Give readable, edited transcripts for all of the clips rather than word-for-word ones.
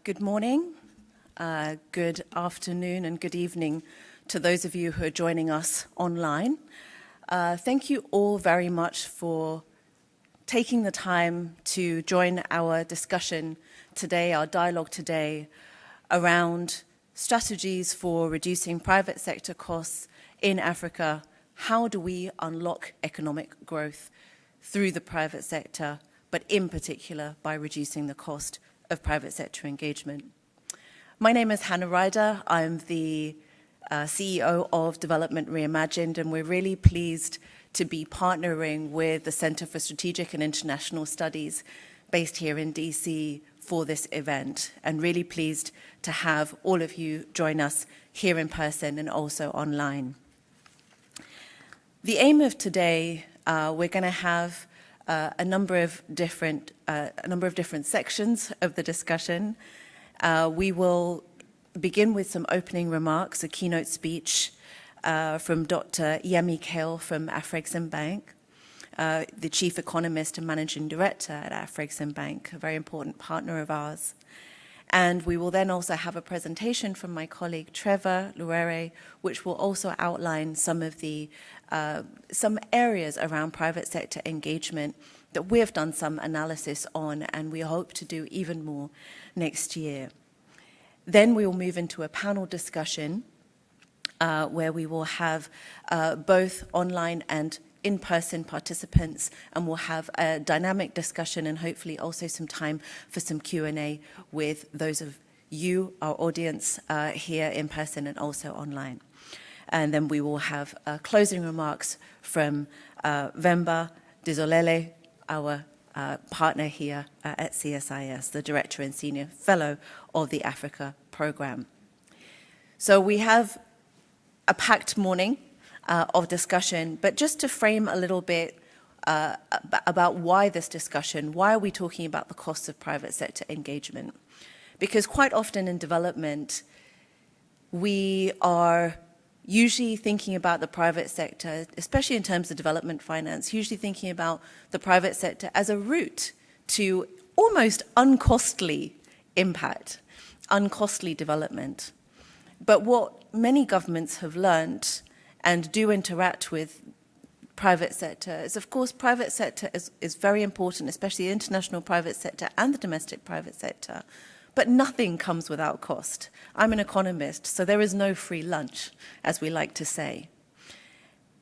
Good morning, good afternoon, and good evening to those of you who are joining us online. Thank you all very much for taking the time to join our discussion today, our dialogue today, around strategies for reducing private sector costs in Africa. How do we unlock economic growth through the private sector, but in particular by reducing the cost of private sector engagement? My name is Hannah Ryder. I'm the CEO of Development Reimagined, and we're really pleased to be partnering with the Center for Strategic and International Studies based here in DC for this event, and really pleased to have all of you join us here in person and also online. The aim of today, we're going to have a number of different sections of the discussion. We will begin with some opening remarks, a keynote speech from Dr. Yemi Kale from Afreximbank, the Chief Economist and Managing Director at Afreximbank, a very important partner of ours. And we will then also have a presentation from my colleague Trevor Luere, which will also outline some of the some areas around private sector engagement that we've done some analysis on, and we hope to do even more next year. Then we will move into a panel discussion where we will have both online and in-person participants, and we'll have a dynamic discussion and hopefully also some time for some Q&A with those of you, our audience, here in person and also online. And then we will have closing remarks from Vemba Dizolele, our partner here at CSIS, the Director and Senior Fellow of the Africa Program. So we have a packed morning of discussion, but just to frame a little bit about why this discussion, why are we talking about the costs of private sector engagement? Because quite often in development, we are usually thinking about the private sector, especially in terms of development finance, usually thinking about the private sector as a route to almost uncostly impact, uncostly development. But what many governments have learned and do interact with private sector is, of course, private sector is very important, especially the international private sector and the domestic private sector. But nothing comes without cost. I'm an economist, so there is no free lunch, as we like to say.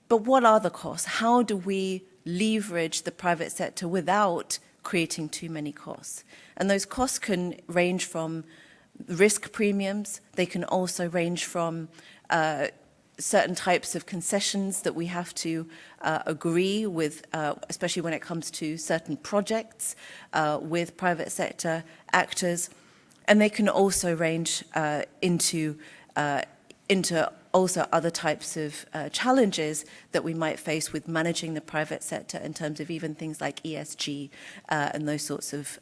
But what are the costs? How do we leverage the private sector without creating too many costs? And those costs can range from risk premiums. They can also range from certain types of concessions that we have to agree with, especially when it comes to certain projects with private sector actors. And they can also range into also other types of challenges that we might face with managing the private sector in terms of even things like ESG and those sorts of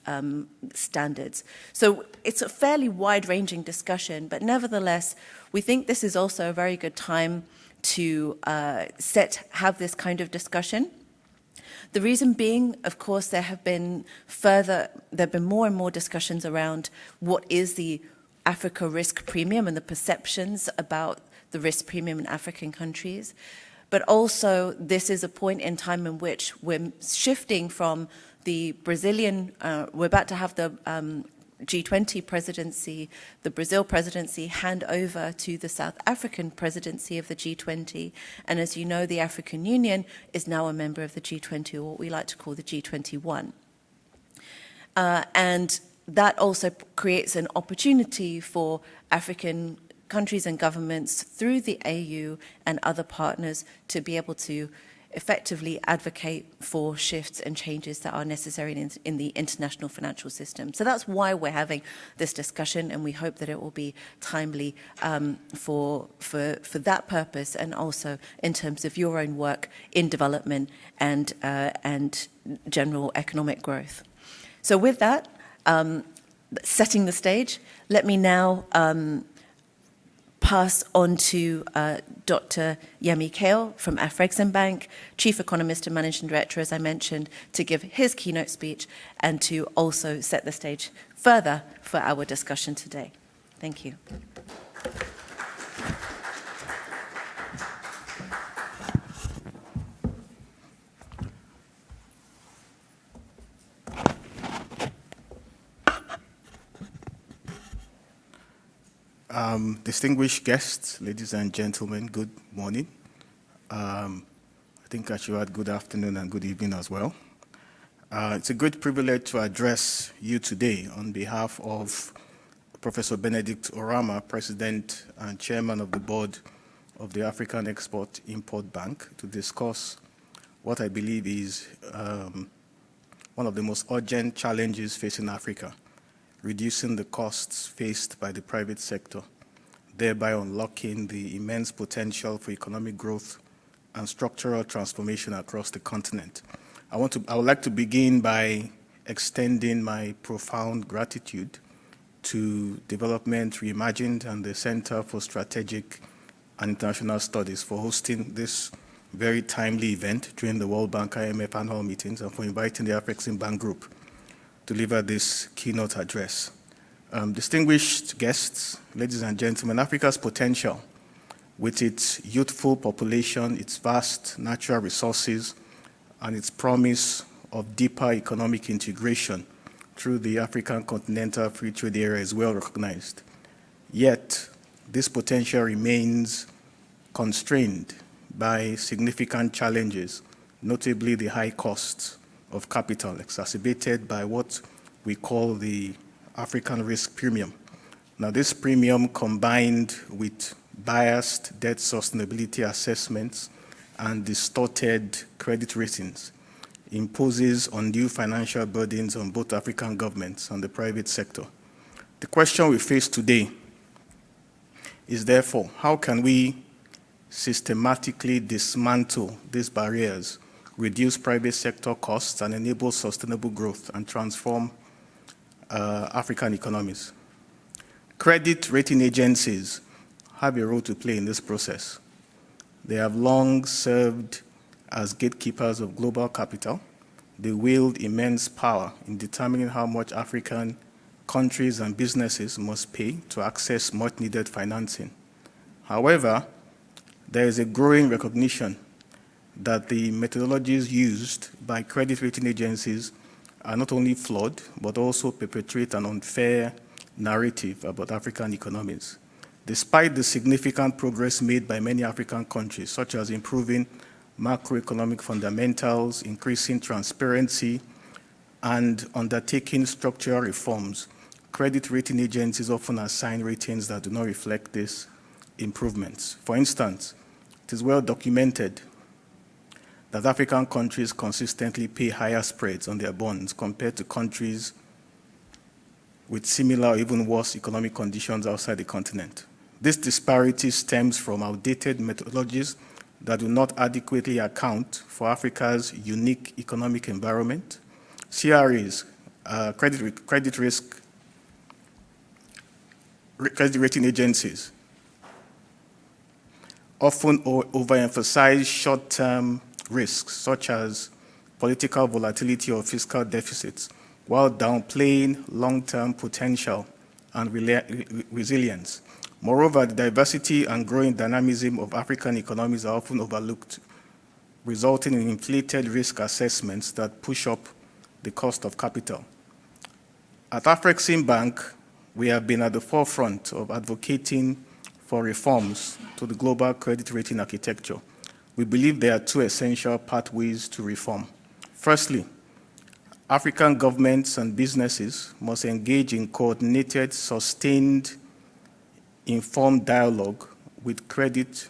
standards. So it's a fairly wide-ranging discussion, but nevertheless, we think this is also a very good time to have this kind of discussion. The reason being, of course, there have been more and more discussions around what is the Africa risk premium and the perceptions about the risk premium in African countries. But also, this is a point in time in which we're shifting from the Brazilian, we're about to have the G20 presidency, the Brazil presidency, hand over to the South African presidency of the G20. And as you know, the African Union is now a member of the G20, or what we like to call the G21. And that also creates an opportunity for African countries and governments through the AU and other partners to be able to effectively advocate for shifts and changes that are necessary in the international financial system. So that's why we're having this discussion, and we hope that it will be timely for that purpose, and also in terms of your own work in development and general economic growth. So with that, setting the stage, let me now pass on to Dr. Yemi Kale from Afreximbank, Chief Economist and Managing Director, as I mentioned, to give his keynote speech and to also set the stage further for our discussion today. Thank you. Distinguished guests, ladies and gentlemen, good morning. I think I should add good afternoon and good evening as well. It's a great privilege to address you today on behalf of Professor Benedict Orama, President and Chairman of the Board of the African Export-Import Bank, to discuss what I believe is one of the most urgent challenges facing Africa, reducing the costs faced by the private sector, thereby unlocking the immense potential for economic growth and structural transformation across the continent. I would like to begin by extending my profound gratitude to Development Reimagined and the Center for Strategic and International Studies for hosting this very timely event during the World Bank IMF annual meetings and for inviting the Afreximbank Group to deliver this keynote address. Distinguished guests, ladies and gentlemen, Africa's potential, with its youthful population, its vast natural resources, and its promise of deeper economic integration through the African Continental Free Trade Area, is well recognized. Yet, this potential remains constrained by significant challenges, notably the high costs of capital, exacerbated by what we call the African risk premium. Now, this premium, combined with biased debt sustainability assessments and distorted credit ratings, imposes undue financial burdens on both African governments and the private sector. The question we face today is therefore, how can we systematically dismantle these barriers, reduce private sector costs, and enable sustainable growth and transform African economies? Credit rating agencies have a role to play in this process. They have long served as gatekeepers of global capital. They wield immense power in determining how much African countries and businesses must pay to access much-needed financing. However, there is a growing recognition that the methodologies used by credit rating agencies are not only flawed, but also perpetuate an unfair narrative about African economies. Despite the significant progress made by many African countries, such as improving macroeconomic fundamentals, increasing transparency, and undertaking structural reforms, credit rating agencies often assign ratings that do not reflect these improvements. For instance, it is well documented that African countries consistently pay higher spreads on their bonds compared to countries with similar or even worse economic conditions outside the continent. This disparity stems from outdated methodologies that do not adequately account for Africa's unique economic environment. CRAs, credit rating agencies, often overemphasize short-term risks, such as political volatility or fiscal deficits, while downplaying long-term potential and resilience. Moreover, the diversity and growing dynamism of African economies are often overlooked, resulting in inflated risk assessments that push up the cost of capital. At Afreximbank, we have been at the forefront of advocating for reforms to the global credit rating architecture. We believe there are two essential pathways to reform. Firstly, African governments and businesses must engage in coordinated, sustained, informed dialogue with credit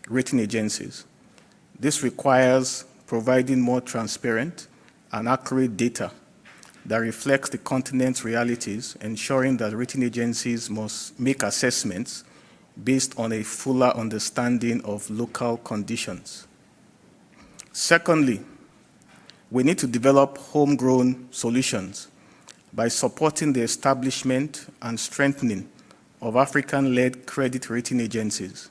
rating agencies. This requires providing more transparent and accurate data that reflects the continent's realities, ensuring that rating agencies must make assessments based on a fuller understanding of local conditions. Secondly, we need to develop homegrown solutions by supporting the establishment and strengthening of African-led credit rating agencies.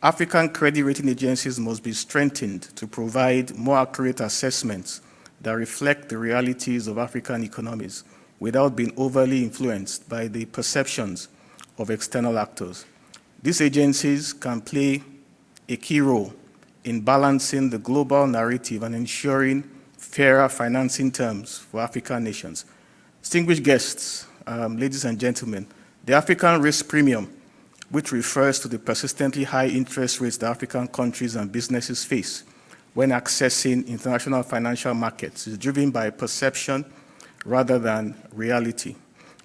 African credit rating agencies must be strengthened to provide more accurate assessments that reflect the realities of African economies without being overly influenced by the perceptions of external actors. These agencies can play a key role in balancing the global narrative and ensuring fairer financing terms for African nations. Distinguished guests, ladies and gentlemen, the African risk premium, which refers to the persistently high interest rates that African countries and businesses face when accessing international financial markets, is driven by perception rather than reality.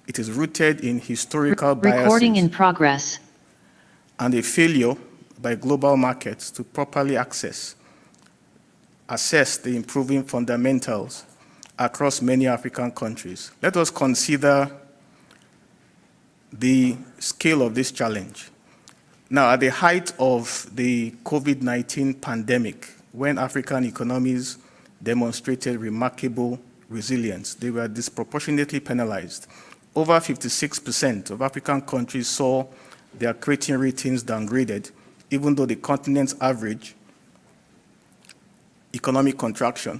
It is rooted in historical biases. Recording in progress. And a failure by global markets to properly assess the improving fundamentals across many African countries. Let us consider the scale of this challenge. Now, at the height of the COVID-19 pandemic, when African economies demonstrated remarkable resilience, they were disproportionately penalized. Over 56% of African countries saw their credit ratings downgraded, even though the continent's average economic contraction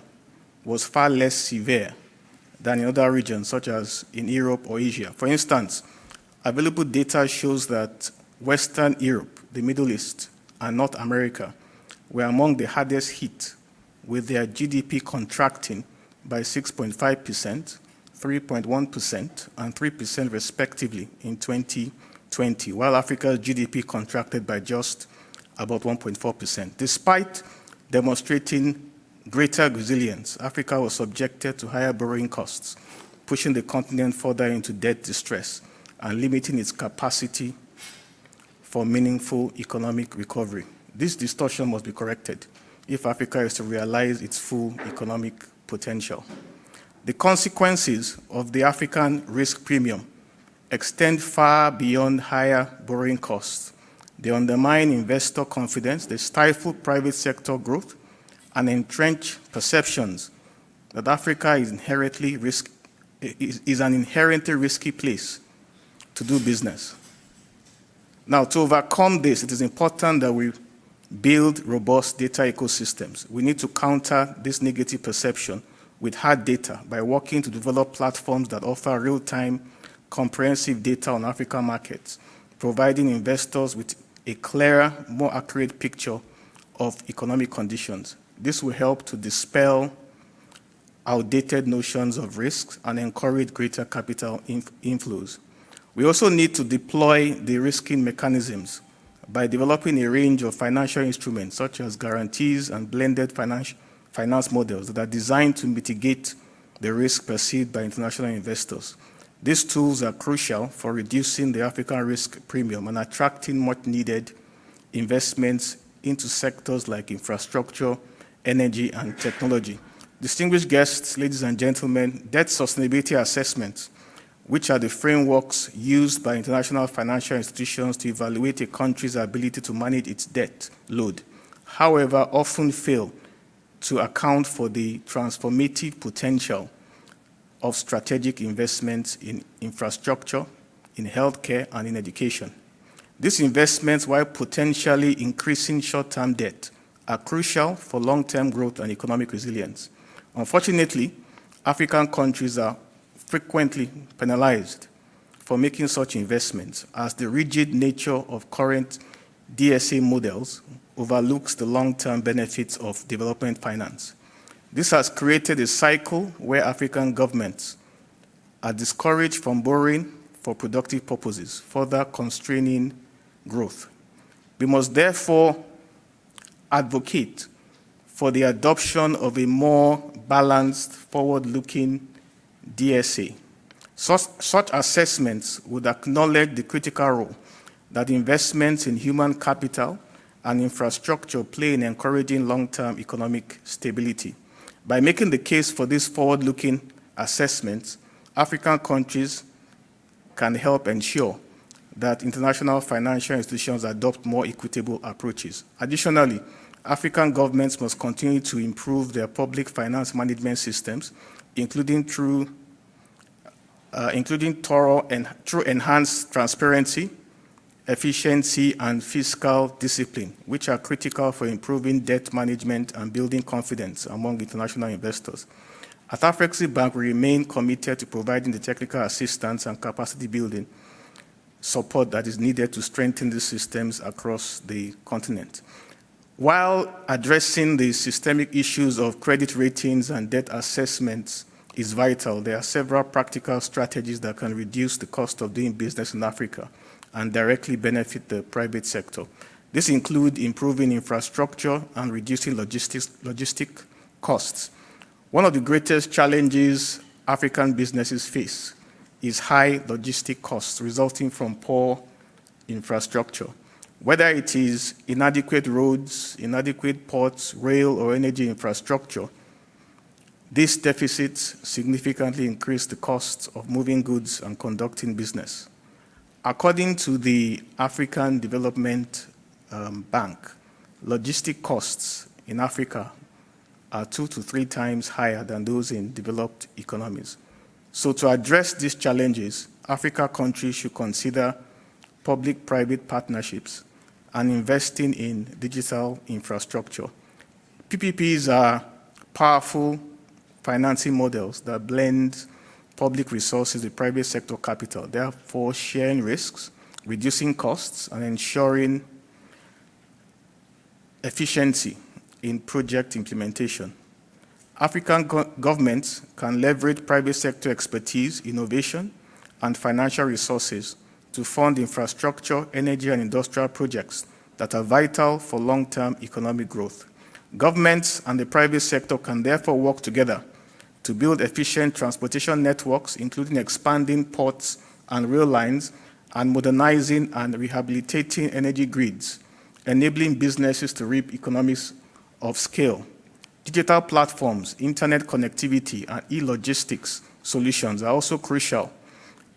was far less severe than in other regions, such as in Europe or Asia. For instance, available data shows that Western Europe, the Middle East, and North America were among the hardest hit, with their GDP contracting by 6.5%, 3.1%, and 3% respectively in 2020, while Africa's GDP contracted by just about 1.4%. Despite demonstrating greater resilience, Africa was subjected to higher borrowing costs, pushing the continent further into debt distress and limiting its capacity for meaningful economic recovery. This distortion must be corrected if Africa is to realize its full economic potential. The consequences of the African risk premium extend far beyond higher borrowing costs. They undermine investor confidence, they stifle private sector growth, and entrench perceptions that Africa is an inherently risky place to do business. Now, to overcome this, it is important that we build robust data ecosystems. We need to counter this negative perception with hard data by working to develop platforms that offer real-time, comprehensive data on African markets, providing investors with a clearer, more accurate picture of economic conditions. This will help to dispel outdated notions of risks and encourage greater capital inflows. We also need to deploy de-risking mechanisms by developing a range of financial instruments, such as guarantees and blended finance models that are designed to mitigate the risk perceived by international investors. These tools are crucial for reducing the African risk premium and attracting much-needed investments into sectors like infrastructure, energy, and technology. Distinguished guests, ladies and gentlemen, debt sustainability assessments, which are the frameworks used by international financial institutions to evaluate a country's ability to manage its debt load, however, often fail to account for the transformative potential of strategic investments in infrastructure, in healthcare, and in education. These investments, while potentially increasing short-term debt, are crucial for long-term growth and economic resilience. Unfortunately, African countries are frequently penalized for making such investments, as the rigid nature of current DSA models overlooks the long-term benefits of development finance. This has created a cycle where African governments are discouraged from borrowing for productive purposes, further constraining growth. We must therefore advocate for the adoption of a more balanced, forward-looking DSA. Such assessments would acknowledge the critical role that investments in human capital and infrastructure play in encouraging long-term economic stability. By making the case for these forward-looking assessments, African countries can help ensure that international financial institutions adopt more equitable approaches. Additionally, African governments must continue to improve their public finance management systems, including through enhanced transparency, efficiency, and fiscal discipline, which are critical for improving debt management and building confidence among international investors. At Afrexim Bank, we remain committed to providing the technical assistance and capacity building support that is needed to strengthen these systems across the continent. While addressing the systemic issues of credit ratings and debt assessments is vital, there are several practical strategies that can reduce the cost of doing business in Africa and directly benefit the private sector. This includes improving infrastructure and reducing logistic costs. One of the greatest challenges African businesses face is high logistic costs resulting from poor infrastructure. Whether it is inadequate roads, inadequate ports, rail, or energy infrastructure, these deficits significantly increase the costs of moving goods and conducting business. According to the African Development Bank, logistic costs in Africa are 2 to 3 times higher than those in developed economies. So to address these challenges, Africa countries should consider public-private partnerships and investing in digital infrastructure. PPPs are powerful financing models that blend public resources with private sector capital, therefore sharing risks, reducing costs, and ensuring efficiency in project implementation. African governments can leverage private sector expertise, innovation, and financial resources to fund infrastructure, energy, and industrial projects that are vital for long-term economic growth. Governments and the private sector can therefore work together to build efficient transportation networks, including expanding ports and rail lines, and modernizing and rehabilitating energy grids, enabling businesses to reap economies of scale. Digital platforms, internet connectivity, and e-logistics solutions are also crucial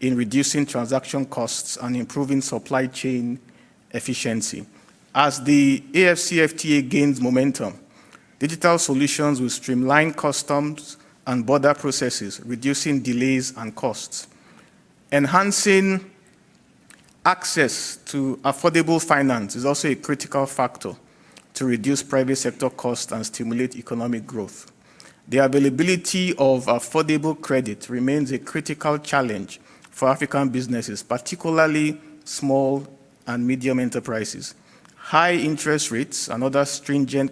in reducing transaction costs and improving supply chain efficiency. As the AfCFTA gains momentum, digital solutions will streamline customs and border processes, reducing delays and costs. Enhancing access to affordable finance is also a critical factor to reduce private sector costs and stimulate economic growth. The availability of affordable credit remains a critical challenge for African businesses, particularly small and medium enterprises. High interest rates and other stringent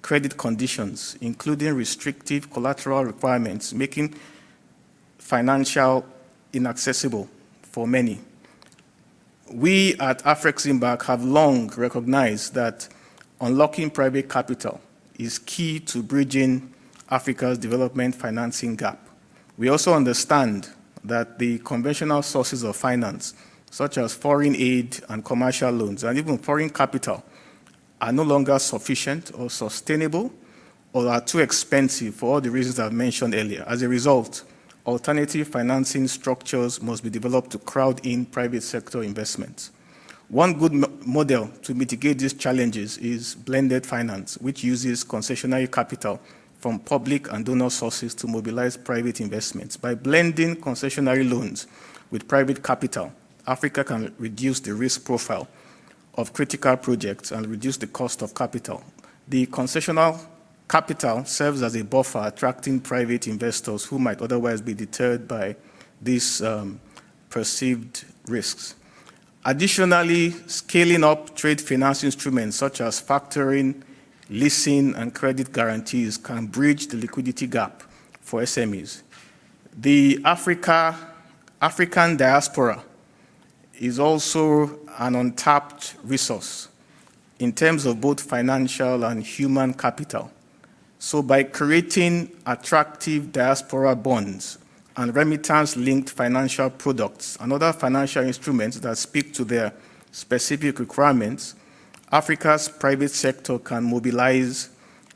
credit conditions, including restrictive collateral requirements, making financial inaccessible for many. We at Afrexim Bank have long recognized that unlocking private capital is key to bridging Africa's development financing gap. We also understand that the conventional sources of finance, such as foreign aid and commercial loans, and even foreign capital, are no longer sufficient or sustainable, or are too expensive for all the reasons I've mentioned earlier. As a result, alternative financing structures must be developed to crowd in private sector investments. One good model to mitigate these challenges is blended finance, which uses concessionary capital from public and donor sources to mobilize private investments. By blending concessionary loans with private capital, Africa can reduce the risk profile of critical projects and reduce the cost of capital. The concessional capital serves as a buffer, attracting private investors who might otherwise be deterred by these perceived risks. Additionally, scaling up trade finance instruments such as factoring, leasing, and credit guarantees can bridge the liquidity gap for SMEs. The African diaspora is also an untapped resource in terms of both financial and human capital. So by creating attractive diaspora bonds and remittance-linked financial products and other financial instruments that speak to their specific requirements, Africa's private sector can mobilize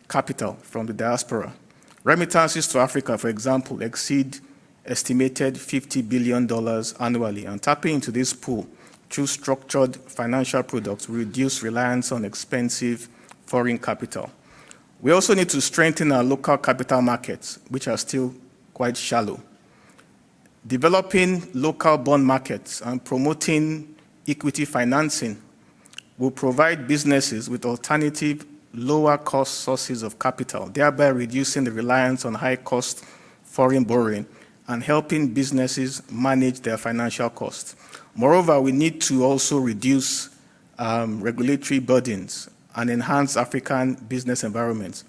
capital from the diaspora. Remittances to Africa, for example, exceed estimated $50 billion annually, and tapping into this pool through structured financial products will reduce reliance on expensive foreign capital. We also need to strengthen our local capital markets, which are still quite shallow. Developing local bond markets and promoting equity financing will provide businesses with alternative, lower-cost sources of capital, thereby reducing the reliance on high-cost foreign borrowing and helping businesses manage their financial costs. Moreover, we need to also reduce regulatory burdens and enhance African business environments.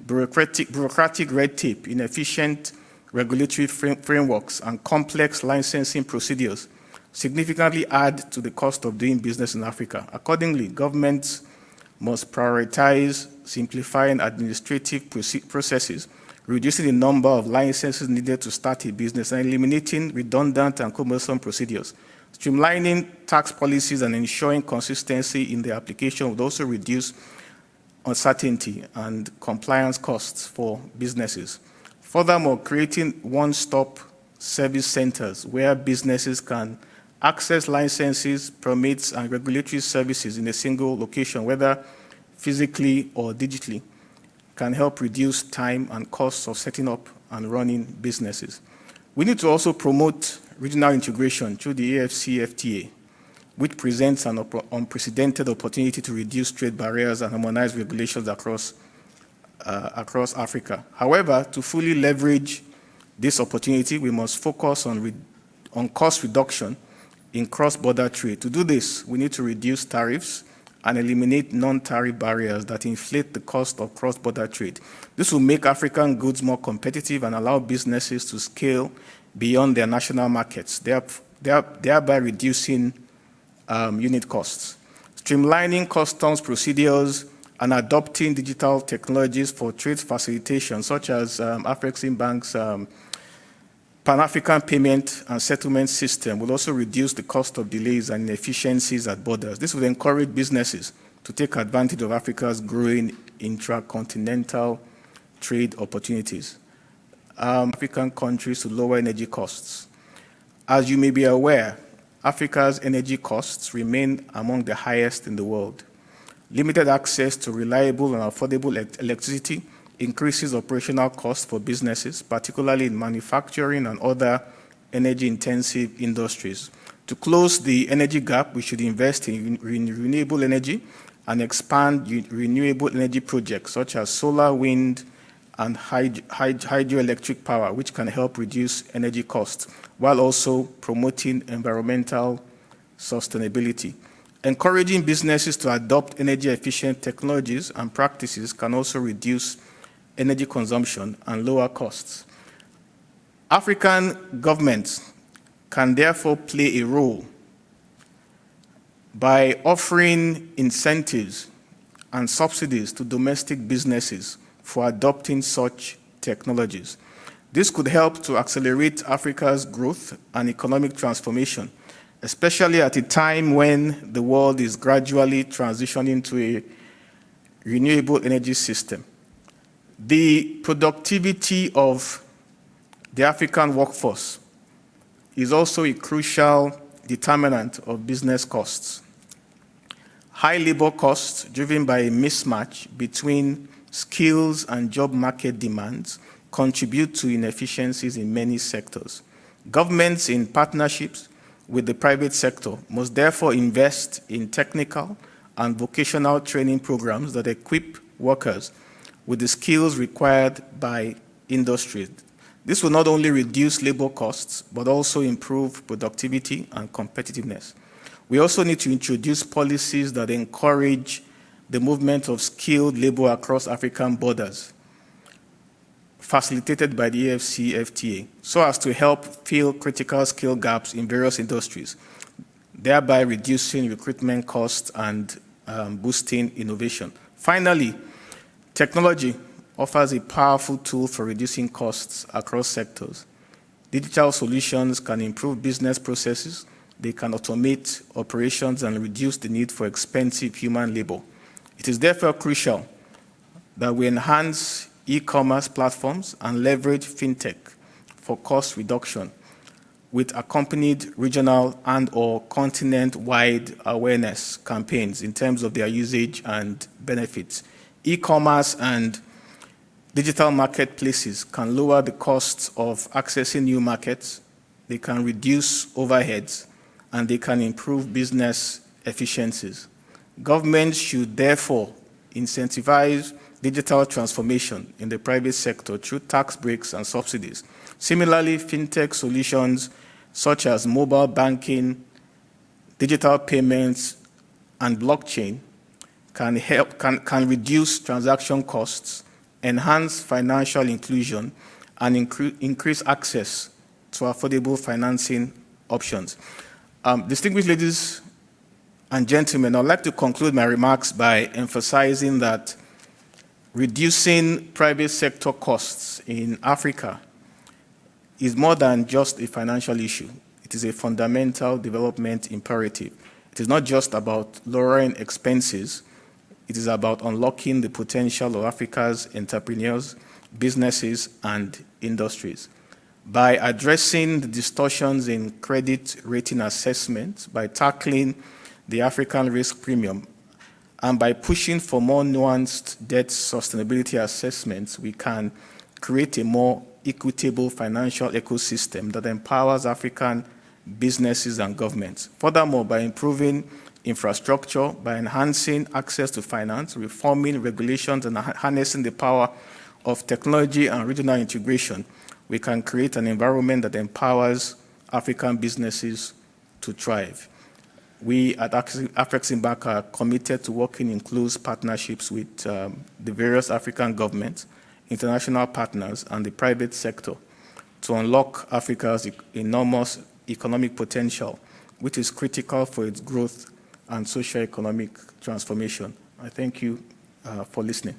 Bureaucratic red tape, inefficient regulatory frameworks, and complex licensing procedures significantly add to the cost of doing business in Africa. Accordingly, governments must prioritize simplifying administrative processes, reducing the number of licenses needed to start a business, and eliminating redundant and cumbersome procedures. Streamlining tax policies and ensuring consistency in their application would also reduce uncertainty and compliance costs for businesses. Furthermore, creating one-stop service centers where businesses can access licenses, permits, and regulatory services in a single location, whether physically or digitally, can help reduce time and costs of setting up and running businesses. We need to also promote regional integration through the AFCFTA, which presents an unprecedented opportunity to reduce trade barriers and harmonize regulations across Africa. However, to fully leverage this opportunity, we must focus on cost reduction in cross-border trade. To do this, we need to reduce tariffs and eliminate non-tariff barriers that inflate the cost of cross-border trade. This will make African goods more competitive and allow businesses to scale beyond their national markets, thereby reducing unit costs. Streamlining customs procedures and adopting digital technologies for trade facilitation, such as Afreximbank's Pan-African payment and settlement system, will also reduce the cost of delays and inefficiencies at borders. This will encourage businesses to take advantage of Africa's growing intracontinental trade opportunities. African countries to lower energy costs. As you may be aware, Africa's energy costs remain among the highest in the world. Limited access to reliable and affordable electricity increases operational costs for businesses, particularly in manufacturing and other energy-intensive industries. To close the energy gap, we should invest in renewable energy and expand renewable energy projects such as solar, wind, and hydroelectric power, which can help reduce energy costs while also promoting environmental sustainability. Encouraging businesses to adopt energy-efficient technologies and practices can also reduce energy consumption and lower costs. African governments can therefore play a role by offering incentives and subsidies to domestic businesses for adopting such technologies. This could help to accelerate Africa's growth and economic transformation, especially at a time when the world is gradually transitioning to a renewable energy system. The productivity of the African workforce is also a crucial determinant of business costs. High labor costs driven by a mismatch between skills and job market demands contribute to inefficiencies in many sectors. Governments, in partnerships with the private sector, must therefore invest in technical and vocational training programs that equip workers with the skills required by industry. This will not only reduce labor costs, but also improve productivity and competitiveness. We also need to introduce policies that encourage the movement of skilled labor across African borders, facilitated by the AFCFTA, so as to help fill critical skill gaps in various industries, thereby reducing recruitment costs and boosting innovation. Finally, technology offers a powerful tool for reducing costs across sectors. Digital solutions can improve business processes, they can automate operations and reduce the need for expensive human labor. It is therefore crucial that we enhance e-commerce platforms and leverage fintech for cost reduction with accompanied regional and/or continent-wide awareness campaigns in terms of their usage and benefits. E-commerce and digital marketplaces can lower the costs of accessing new markets, they can reduce overheads, and they can improve business efficiencies. Governments should therefore incentivize digital transformation in the private sector through tax breaks and subsidies. Similarly, fintech solutions such as mobile banking, digital payments, and blockchain can reduce transaction costs, enhance financial inclusion, and increase access to affordable financing options. Distinguished ladies and gentlemen, I'd like to conclude my remarks by emphasizing that reducing private sector costs in Africa is more than just a financial issue. It is a fundamental development imperative. It is not just about lowering expenses. It is about unlocking the potential of Africa's entrepreneurs, businesses, and industries. By addressing the distortions in credit rating assessment, by tackling the African risk premium, and by pushing for more nuanced debt sustainability assessments, we can create a more equitable financial ecosystem that empowers African businesses and governments. Furthermore, by improving infrastructure, by enhancing access to finance, reforming regulations, and harnessing the power of technology and regional integration, we can create an environment that empowers African businesses to thrive. We at Afreximbank are committed to working in close partnerships with the various African governments, international partners, and the private sector to unlock Africa's enormous economic potential, which is critical for its growth and socio-economic transformation. I thank you for listening.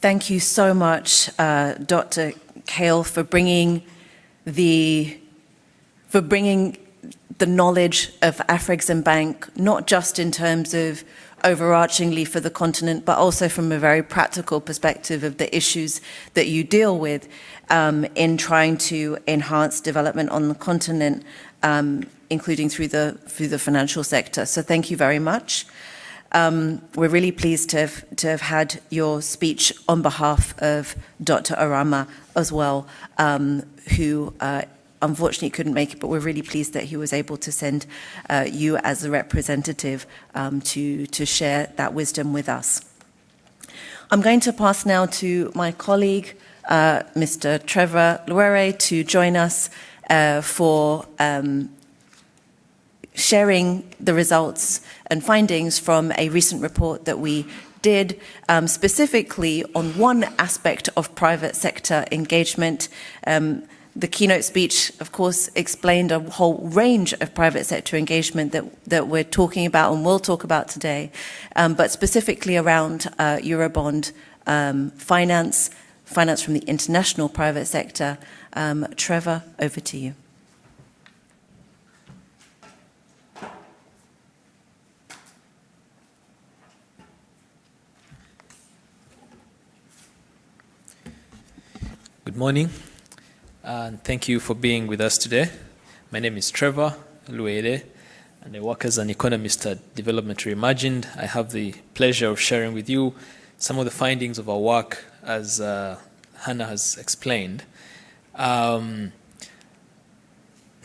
Thank you so much, Dr. Kale, for bringing the knowledge of Afreximbank, not just in terms of overarchingly for the continent, but also from a very practical perspective of the issues that you deal with in trying to enhance development on the continent, including through the financial sector. So thank you very much. We're really pleased to have had your speech on behalf of Dr. Arama as well, who unfortunately couldn't make it, but we're really pleased that he was able to send you as a representative to share that wisdom with us. I'm going to pass now to my colleague, Mr. Trevor Luere, to join us for sharing the results and findings from a recent report that we did, specifically on one aspect of private sector engagement. The keynote speech, of course, explained a whole range of private sector engagement that we're talking about and will talk about today, but specifically around Eurobond finance from the international private sector. Trevor, over to you. Good morning, and thank you for being with us today. My name is Trevor Luere, and I work as an economist at Development Reimagined. I have the pleasure of sharing with you some of the findings of our work, as Hannah has explained. Not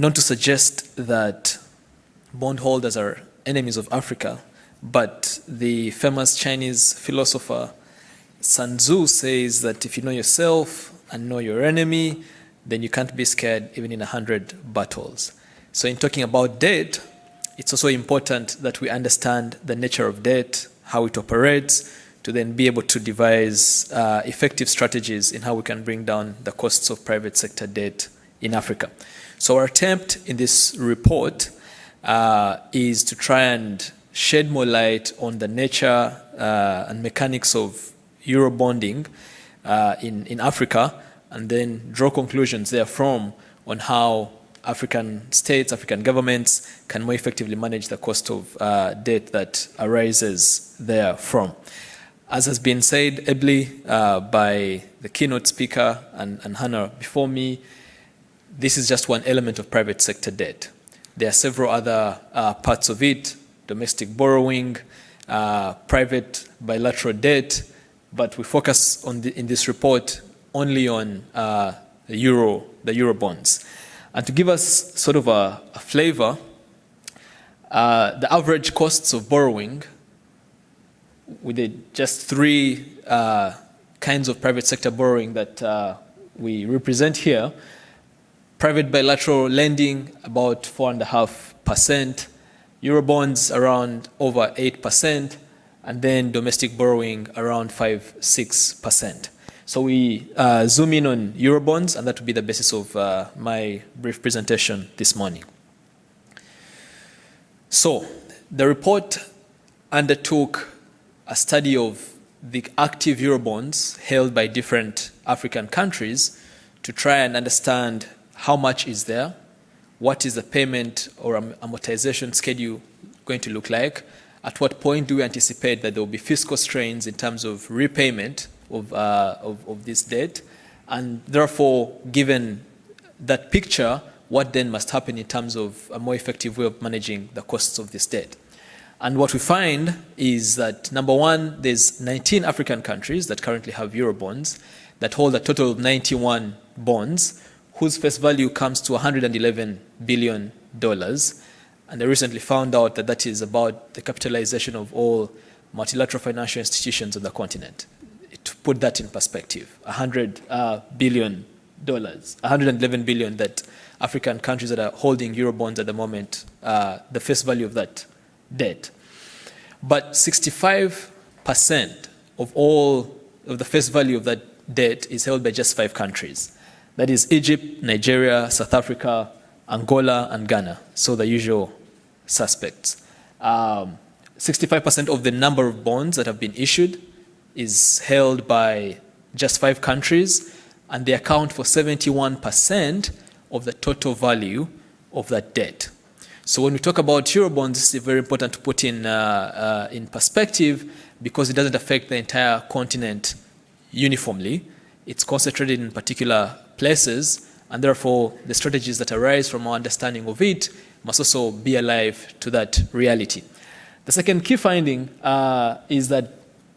to suggest that bondholders are enemies of Africa, but the famous Chinese philosopher Sun Tzu says that if you know yourself and know your enemy, then you can't be scared even in 100 battles. So in talking about debt, it's also important that we understand the nature of debt, how it operates, to then be able to devise effective strategies in how we can bring down the costs of private sector debt in Africa. So our attempt in this report is to try and shed more light on the nature and mechanics of Eurobonding in Africa, and then draw conclusions therefrom on how African states, African governments can more effectively manage the cost of debt that arises therefrom. As has been said ably by the keynote speaker and Hannah before me, this is just one element of private sector debt. There are several other parts of it: domestic borrowing, private bilateral debt, but we focus on in this report only on the euro bonds. And to give us sort of a flavor, the average costs of borrowing with just three kinds of private sector borrowing that we represent here. Private bilateral lending, about 4.5%, Eurobonds around over 8%, and then domestic borrowing around 5-6%. So we zoom in on Eurobonds, and that will be the basis of my brief presentation this morning. So the report undertook a study of the active Eurobonds held by different African countries to try and understand how much is there, what is the payment or amortization schedule going to look like, at what point do we anticipate that there will be fiscal strains in terms of repayment of this debt, and therefore, given that picture, what then must happen in terms of a more effective way of managing the costs of this debt. And what we find is that, number one, there's 19 African countries that currently have Eurobonds that hold a total of 91 bonds, whose face value comes to $111 billion. And I recently found out that that is about the capitalization of all multilateral financial institutions on the continent. To put that in perspective, $100 billion, $111 billion that African countries that are holding Eurobonds at the moment, the face value of that debt. But 65% of all of the face value of that debt is held by just 5 countries. That is Egypt, Nigeria, South Africa, Angola, and Ghana. So the usual suspects. 65% of the number of bonds that have been issued is held by just 5 countries, and they account for 71% of the total value of that debt. So when we talk about Eurobonds, this is very important to put in perspective, because it doesn't affect the entire continent uniformly. It's concentrated in particular places, and therefore the strategies that arise from our understanding of it must also be alive to that reality. The second key finding is that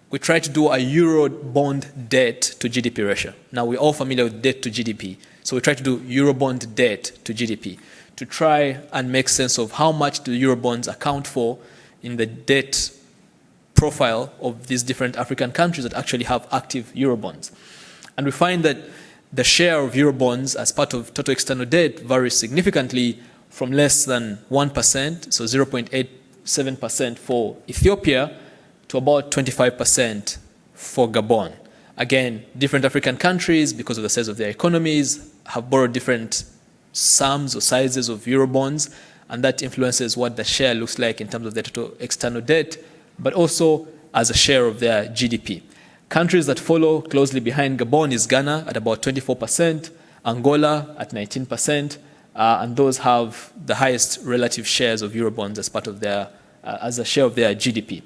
we try to do a Euro bond debt to GDP ratio. Now, we're all familiar with debt to GDP, so we try to do Euro bond debt to GDP to try and make sense of how much do Eurobonds account for in the debt profile of these different African countries that actually have active Eurobonds. And we find that the share of Eurobonds as part of total external debt varies significantly from less than 1%, so 0.87% for Ethiopia, to about 25% for Gabon. Again, different African countries, because of the size of their economies, have borrowed different sums or sizes of Eurobonds, and that influences what the share looks like in terms of their total external debt, but also as a share of their GDP. Countries that follow closely behind Gabon is Ghana at about 24%, Angola at 19%, and those have the highest relative shares of Eurobonds as part of their, as a share of their GDP.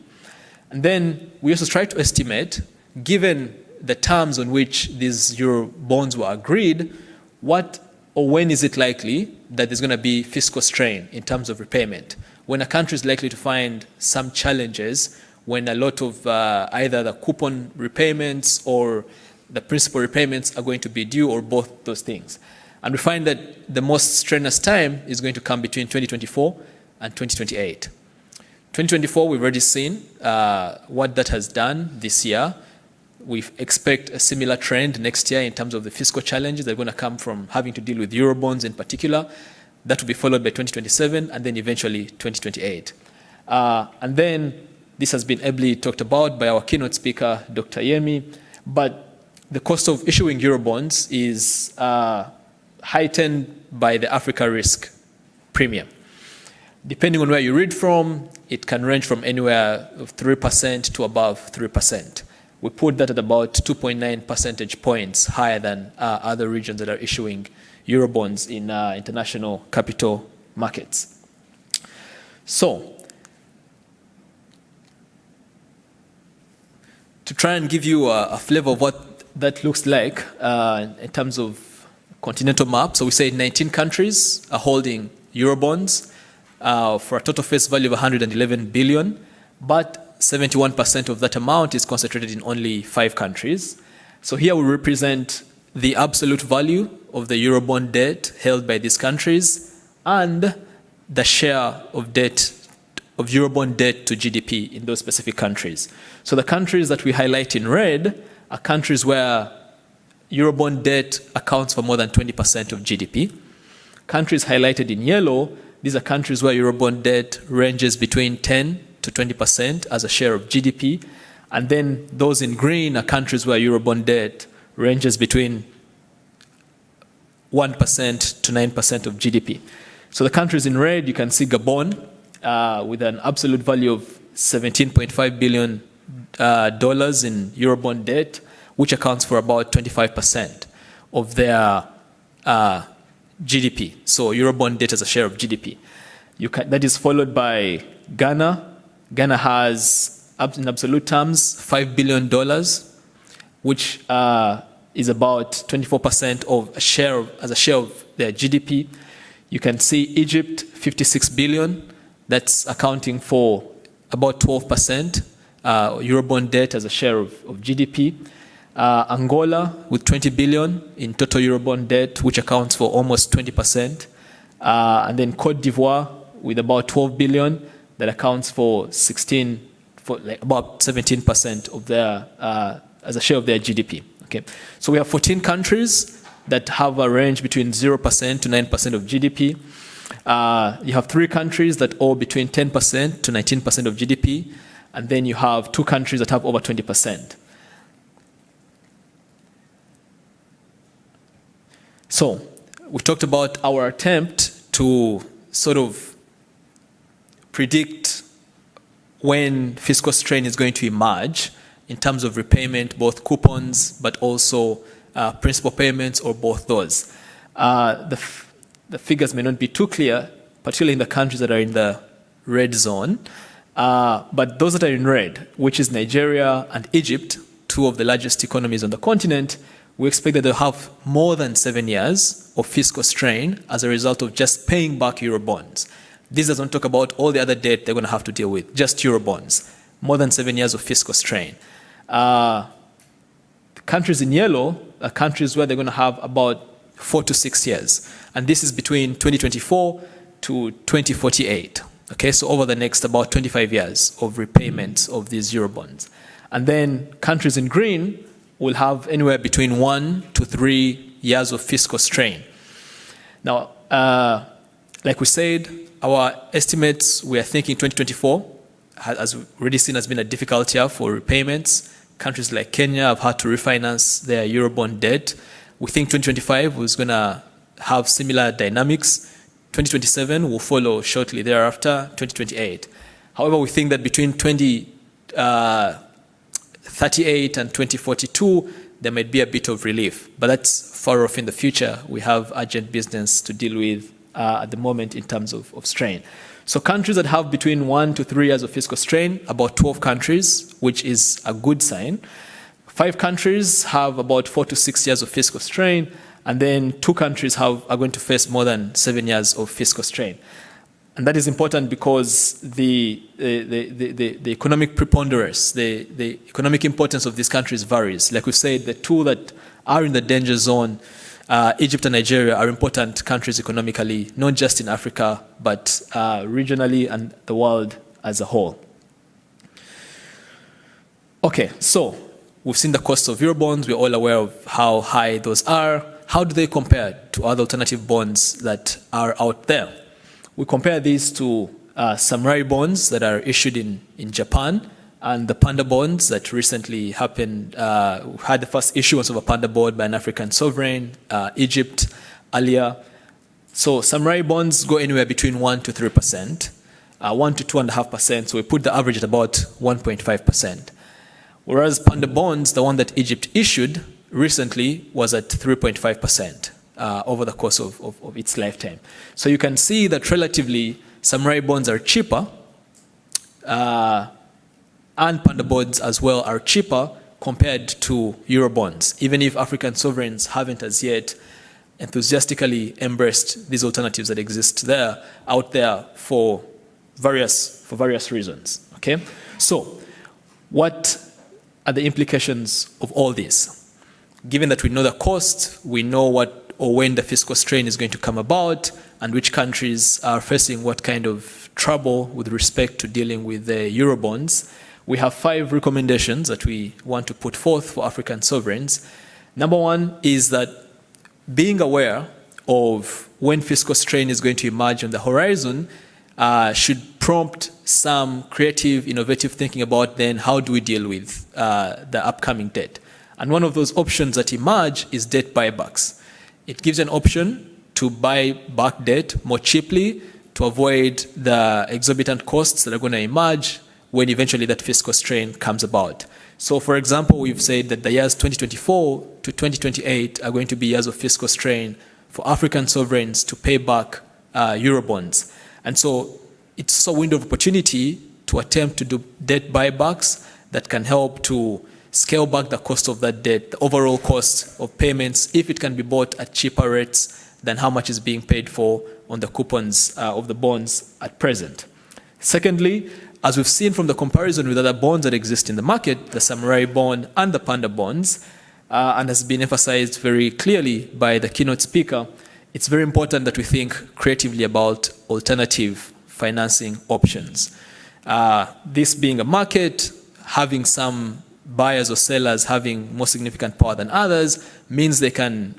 And then we also try to estimate, given the terms on which these Eurobonds were agreed, what or when is it likely that there's going to be fiscal strain in terms of repayment? When a country is likely to find some challenges, when a lot of either the coupon repayments or the principal repayments are going to be due, or both those things. And we find that the most strenuous time is going to come between 2024 and 2028. 2024, we've already seen what that has done this year. We expect a similar trend next year in terms of the fiscal challenges that are going to come from having to deal with Eurobonds in particular. That will be followed by 2027 and then eventually 2028. And then this has been ably talked about by our keynote speaker, Dr. Yemi, but the cost of issuing Eurobonds is heightened by the Africa risk premium. Depending on where you read from, it can range from anywhere of 3% to above 3%. We put that at about 2.9 percentage points higher than other regions that are issuing Eurobonds in international capital markets. So, to try and give you a flavor of what that looks like in terms of continental map, so we say 19 countries are holding Eurobonds. for a total face value of 111 billion, but 71% of that amount is concentrated in only 5 countries. So here we represent the absolute value of the Eurobond debt held by these countries and the share of debt, of Eurobond debt to GDP in those specific countries. So the countries that we highlight in red are countries where Eurobond debt accounts for more than 20% of GDP. Countries highlighted in yellow, these are countries where Eurobond debt ranges between 10 to 20% as a share of GDP. And then those in green are countries where Eurobond debt ranges between 1% to 9% of GDP. So the countries in red, you can see Gabon with an absolute value of $17.5 billion in Eurobond debt, which accounts for about 25% of their GDP. So Eurobond debt as a share of GDP. That is followed by Ghana. Ghana has, in absolute terms, $5 billion, which is about 24% of as a share of their GDP. You can see Egypt, 56 billion. That's accounting for about 12% Eurobond debt as a share of GDP. Angola with 20 billion in total Eurobond debt, which accounts for almost 20%. And then Cote d'Ivoire with about 12 billion, that accounts for about 17% of their as a share of their GDP. Okay, so we have 14 countries that have a range between 0% to 9% of GDP. You have 3 countries that owe between 10% to 19% of GDP, and then you have 2 countries that have over 20%. So we talked about our attempt to sort of predict when fiscal strain is going to emerge in terms of repayment, both coupons, but also principal payments, or both those. The figures may not be too clear, particularly in the countries that are in the red zone, but those that are in red, which is Nigeria and Egypt, 2 of the largest economies on the continent, we expect that they'll have more than 7 years of fiscal strain as a result of just paying back Eurobonds. This doesn't talk about all the other debt they're going to have to deal with, just Eurobonds. More than 7 years of fiscal strain. Countries in yellow are countries where they're going to have about 4 to 6 years. And this is between 2024 to 2048. Okay, so over the next about 25 years of repayments of these Eurobonds. And then countries in green will have anywhere between 1 to 3 years of fiscal strain. Now, like we said, our estimates, we are thinking 2024, as we've already seen, has been a difficult year for repayments. Countries like Kenya have had to refinance their Eurobond debt. We think 2025 was going to have similar dynamics. 2027 will follow shortly thereafter, 2028. However, we think that between 2038 and 2042, there might be a bit of relief. But that's far off in the future. We have urgent business to deal with at the moment in terms of strain. So countries that have between 1 to 3 years of fiscal strain, about 12 countries, which is a good sign. 5 countries have about 4 to 6 years of fiscal strain, and then 2 countries are going to face more than 7 years of fiscal strain. And that is important because the economic preponderance, the economic importance of these countries varies. Like we said, the 2 that are in the danger zone, Egypt and Nigeria, are important countries economically, not just in Africa, but regionally and the world as a whole. Okay, so we've seen the cost of Eurobonds. We're all aware of how high those are. How do they compare to other alternative bonds that are out there? We compare these to samurai bonds that are issued in Japan, and the panda bonds that recently happened. We had the first issuance of a panda bond by an African sovereign, Egypt, earlier. So samurai bonds go anywhere between 1 to 3%, 1 to 2.5%. So we put the average at about 1.5%. Whereas panda bonds, the one that Egypt issued recently, was at 3.5% over the course of its lifetime. So you can see that relatively samurai bonds are cheaper, and panda bonds as well are cheaper compared to Eurobonds, even if African sovereigns haven't as yet enthusiastically embraced these alternatives that exist out there for various reasons. Okay, so what are the implications of all this? Given that we know the cost, we know what or when the fiscal strain is going to come about, and which countries are facing what kind of trouble with respect to dealing with the Eurobonds, we have 5 recommendations that we want to put forth for African sovereigns. Number 1 is that being aware of when fiscal strain is going to emerge on the horizon should prompt some creative, innovative thinking about then how do we deal with the upcoming debt. And one of those options that emerge is debt buybacks. It gives an option to buy back debt more cheaply to avoid the exorbitant costs that are going to emerge when eventually that fiscal strain comes about. So, for example, we've said that the years 2024 to 2028 are going to be years of fiscal strain for African sovereigns to pay back Eurobonds. And so it's a window of opportunity to attempt to do debt buybacks that can help to scale back the cost of that debt, the overall cost of payments, if it can be bought at cheaper rates than how much is being paid for on the coupons of the bonds at present. Secondly, as we've seen from the comparison with other bonds that exist in the market, the Samurai bond and the Panda bonds, and has been emphasized very clearly by the keynote speaker, it's very important that we think creatively about alternative financing options. This being a market, having some buyers or sellers having more significant power than others means they can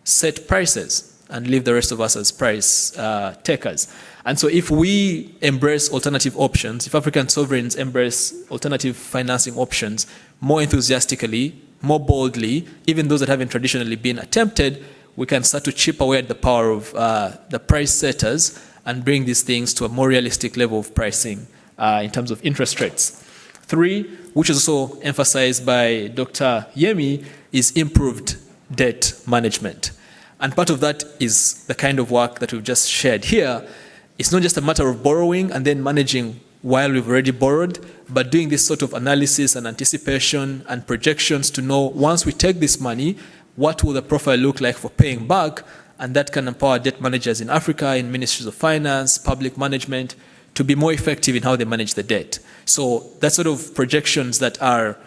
set prices and leave the rest of us as price takers. And so if we embrace alternative options, if African sovereigns embrace alternative financing options more enthusiastically, more boldly, even those that haven't traditionally been attempted, we can start to chip away at the power of the price setters and bring these things to a more realistic level of pricing in terms of interest rates. 3, which is also emphasized by Dr. Yemi, is improved debt management. And part of that is the kind of work that we've just shared here. It's not just a matter of borrowing and then managing while we've already borrowed, but doing this sort of analysis and anticipation and projections to know once we take this money, what will the profile look like for paying back? And that can empower debt managers in Africa, in ministries of finance, public management, to be more effective in how they manage the debt. So that sort of projections that are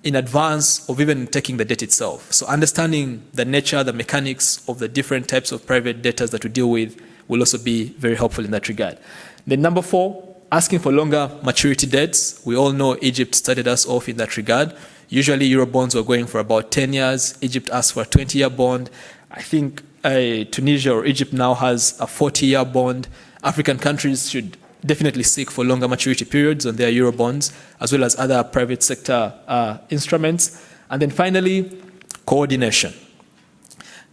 in advance of even taking the debt itself. So understanding the nature, the mechanics of the different types of private debtors that we deal with will also be very helpful in that regard. Then number 4, asking for longer maturity debts. We all know Egypt started us off in that regard. Usually Eurobonds were going for about 10 years. Egypt asked for a 20-year bond. I think Tunisia or Egypt now has a 40-year bond. African countries should definitely seek for longer maturity periods on their Eurobonds, as well as other private sector instruments. And then finally, coordination.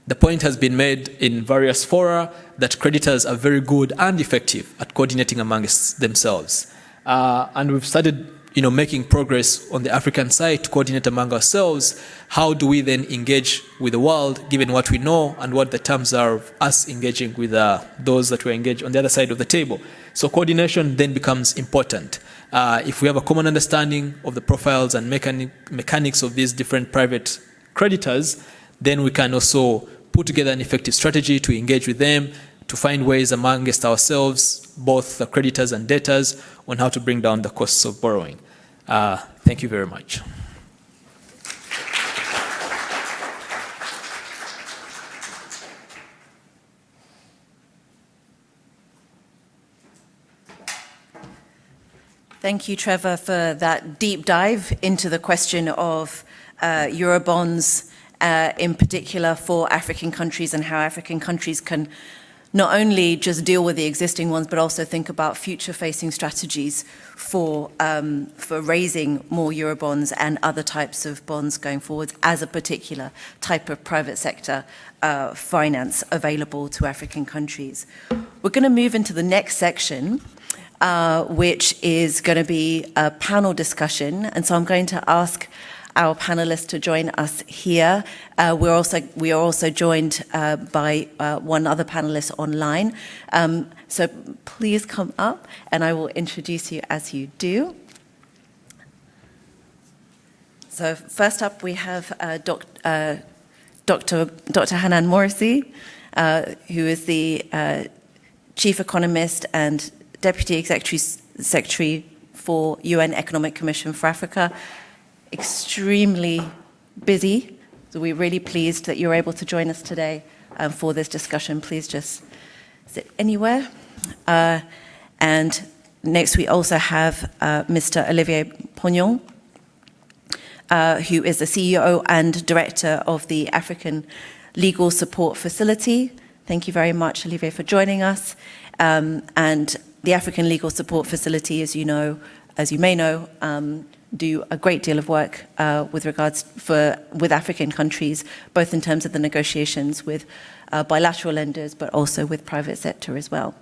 The point has been made in various fora that creditors are very good and effective at coordinating amongst themselves. And we've started making progress on the African side to coordinate among ourselves. How do we then engage with the world, given what we know and what the terms are of us engaging with those that we engage on the other side of the table? So coordination then becomes important. If we have a common understanding of the profiles and mechanics of these different private creditors, then we can also put together an effective strategy to engage with them, to find ways amongst ourselves, both the creditors and debtors, on how to bring down the costs of borrowing. Thank you very much. Thank you, Trevor, for that deep dive into the question of Eurobonds, in particular for African countries, and how African countries can not only just deal with the existing ones, but also think about future-facing strategies for raising more Eurobonds and other types of bonds going forward as a particular type of private sector finance available to African countries. We're going to move into the next section, which is going to be a panel discussion. And so I'm going to ask our panelists to join us here. We are also joined by one other panelist online. So please come up and I will introduce you as you do. So first up we have Dr. Hanan Morrissey, who is the Chief Economist and Deputy Secretary for UN Economic Commission for Africa. Extremely busy, so we're really pleased that you're able to join us today for this discussion. Please just sit anywhere. And next we also have Mr. Olivier Pognon, who is the CEO and Director of the African Legal Support Facility. Thank you very much, Olivier, for joining us. And the African Legal Support Facility, as you may know, do a great deal of work with African countries, both in terms of the negotiations with bilateral lenders, but also with private sector as well.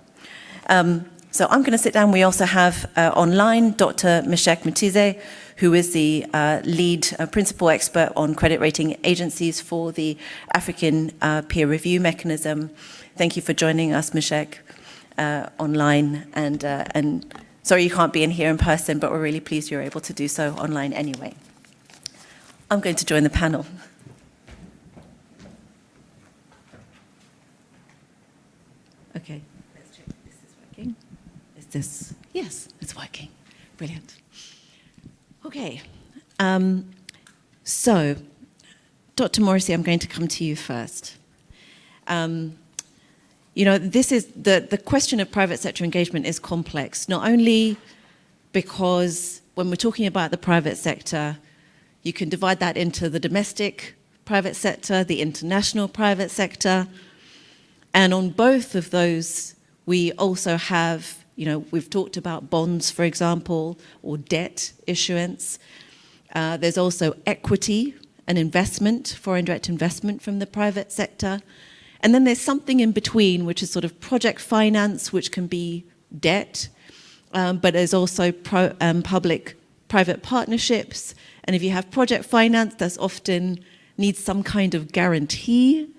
So I'm going to sit down. We also have online Dr. Meshek Mutize, who is the lead principal expert on credit rating agencies for the African peer review mechanism. Thank you for joining us, Meshek, online. And sorry you can't be in here in person, but we're really pleased you're able to do so online anyway. I'm going to join the panel. Okay, let's check if this is working. Is this? Yes, it's working. Brilliant. Okay, so Dr. Morrissey, I'm going to come to you first. This is the question of private sector engagement is complex, not only because when we're talking about the private sector, you can divide that into the domestic private sector, the international private sector, and on both of those, we also have, we've talked about bonds, for example, or debt issuance. There's also equity and investment, foreign direct investment from the private sector. And then there's something in between, which is sort of project finance, which can be debt, but there's also public-private partnerships. And if you have project finance, that's often needs some kind of guarantee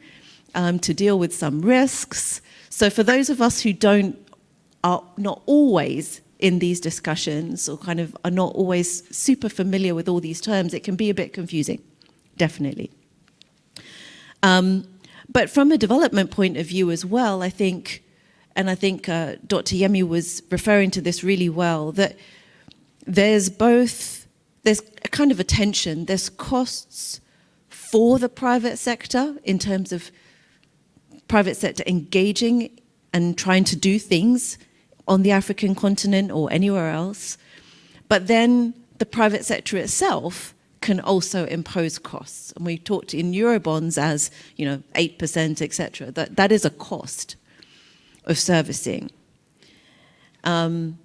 to deal with some risks. So for those of us who are not always in these discussions or kind of are not always super familiar with all these terms, it can be a bit confusing, definitely. But from a development point of view as well, I think Dr. Yemi was referring to this really well, that there's a kind of a tension. There's costs for the private sector in terms of private sector engaging and trying to do things on the African continent or anywhere else. But then the private sector itself can also impose costs. And we talked in Eurobonds as, 8%, etc. That is a cost of servicing. And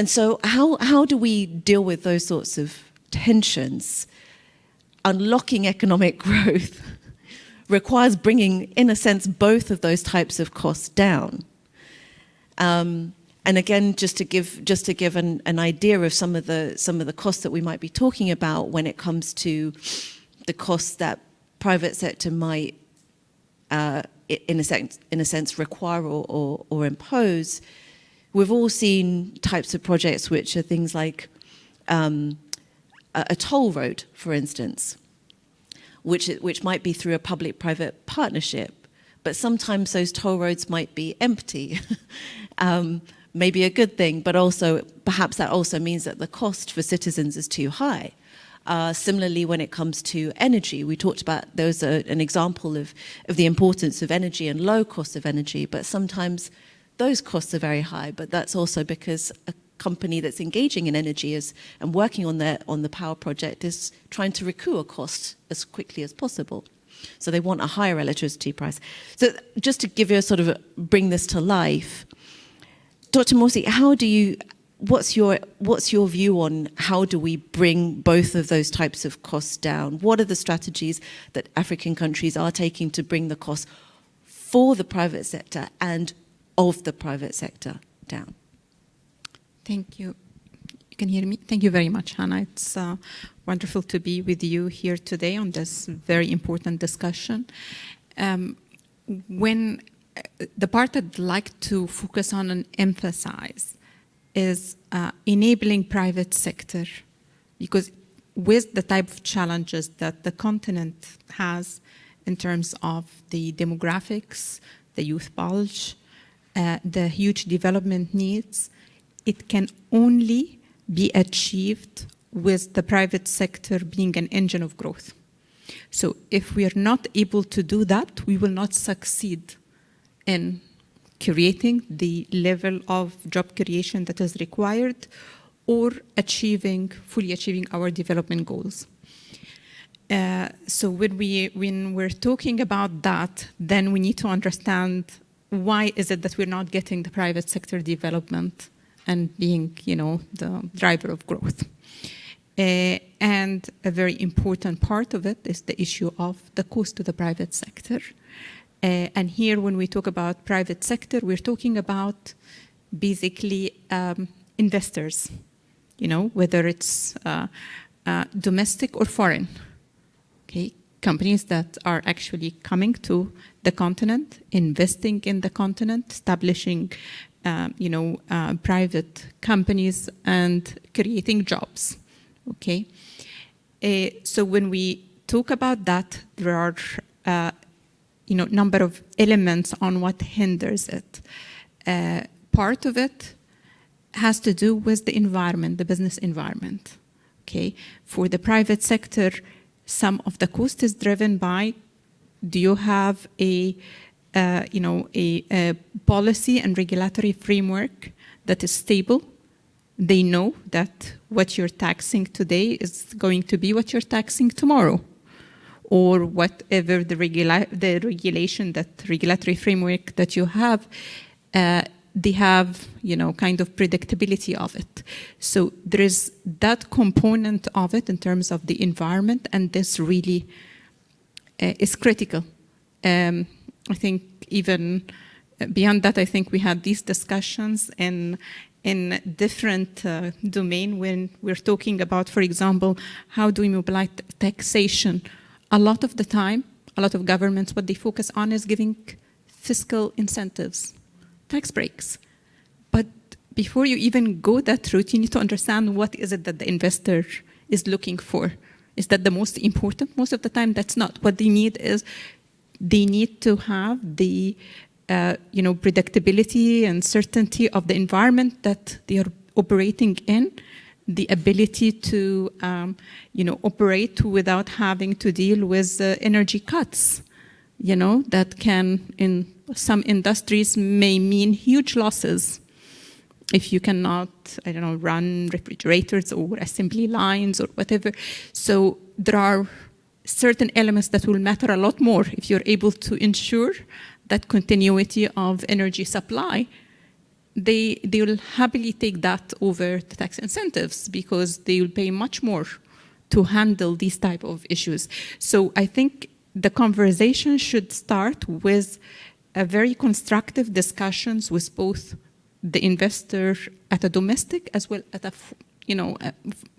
so how do we deal with those sorts of tensions? Unlocking economic growth requires bringing, in a sense, both of those types of costs down. And again, just to give an idea of some of the costs that we might be talking about when it comes to the costs that private sector might, in a sense, require or impose. We've all seen types of projects which are things like a toll road, for instance, which might be through a public-private partnership, but sometimes those toll roads might be empty. Maybe a good thing, but also perhaps that also means that the cost for citizens is too high. Similarly, when it comes to energy, we talked about there was an example of the importance of energy and low cost of energy, but sometimes those costs are very high, but that's also because a company that's engaging in energy and working on the power project is trying to recoup a cost as quickly as possible. So they want a higher electricity price. So just to give you bring this to life, Dr. Morsi, what's your view on how do we bring both of those types of costs down? What are the strategies that African countries are taking to bring the costs for the private sector and of the private sector down? Thank you. You can hear me? Thank you very much, Hannah. It's wonderful to be with you here today on this very important discussion. The part I'd like to focus on and emphasize is enabling private sector, because with the type of challenges that the continent has, in terms of the demographics, the youth bulge, the huge development needs, it can only be achieved with the private sector being an engine of growth. So if we are not able to do that, we will not succeed in creating the level of job creation that is required or fully achieving our development goals. So when we're talking about that, then we need to understand why is it that we're not getting the private sector development and being, the driver of growth. And a very important part of it is the issue of the cost to the private sector. And here, when we talk about private sector, we're talking about basically investors, whether it's domestic or foreign. Okay, companies that are actually coming to the continent, investing in the continent, establishing, private companies and creating jobs. Okay, so when we talk about that, there are, number of elements on what hinders it. Part of it has to do with the environment, the business environment. Okay, for the private sector, some of the cost is driven by, do you have a policy and regulatory framework that is stable? They know that what you're taxing today is going to be what you're taxing tomorrow, or whatever the regulatory framework that you have. They have, kind of predictability of it. So there is that component of it in terms of the environment, and this really is critical. I think even beyond that, I think we had these discussions in different domain when we're talking about, for example, how do we mobilize taxation? A lot of the time, a lot of governments, what they focus on is giving fiscal incentives, tax breaks. But before you even go that route, you need to understand what is it that the investor is looking for. Is that the most important? Most of the time, that's not. What they need is they need to have the predictability and certainty of the environment that they are operating in, the ability to operate without having to deal with energy cuts, that can, in some industries, may mean huge losses if you cannot, run refrigerators or assembly lines or whatever. So there are certain elements that will matter a lot more if you're able to ensure that continuity of energy supply. They will happily take that over the tax incentives because they will pay much more to handle these type of issues. So I think the conversation should start with a very constructive discussions with both the investor at a domestic as well as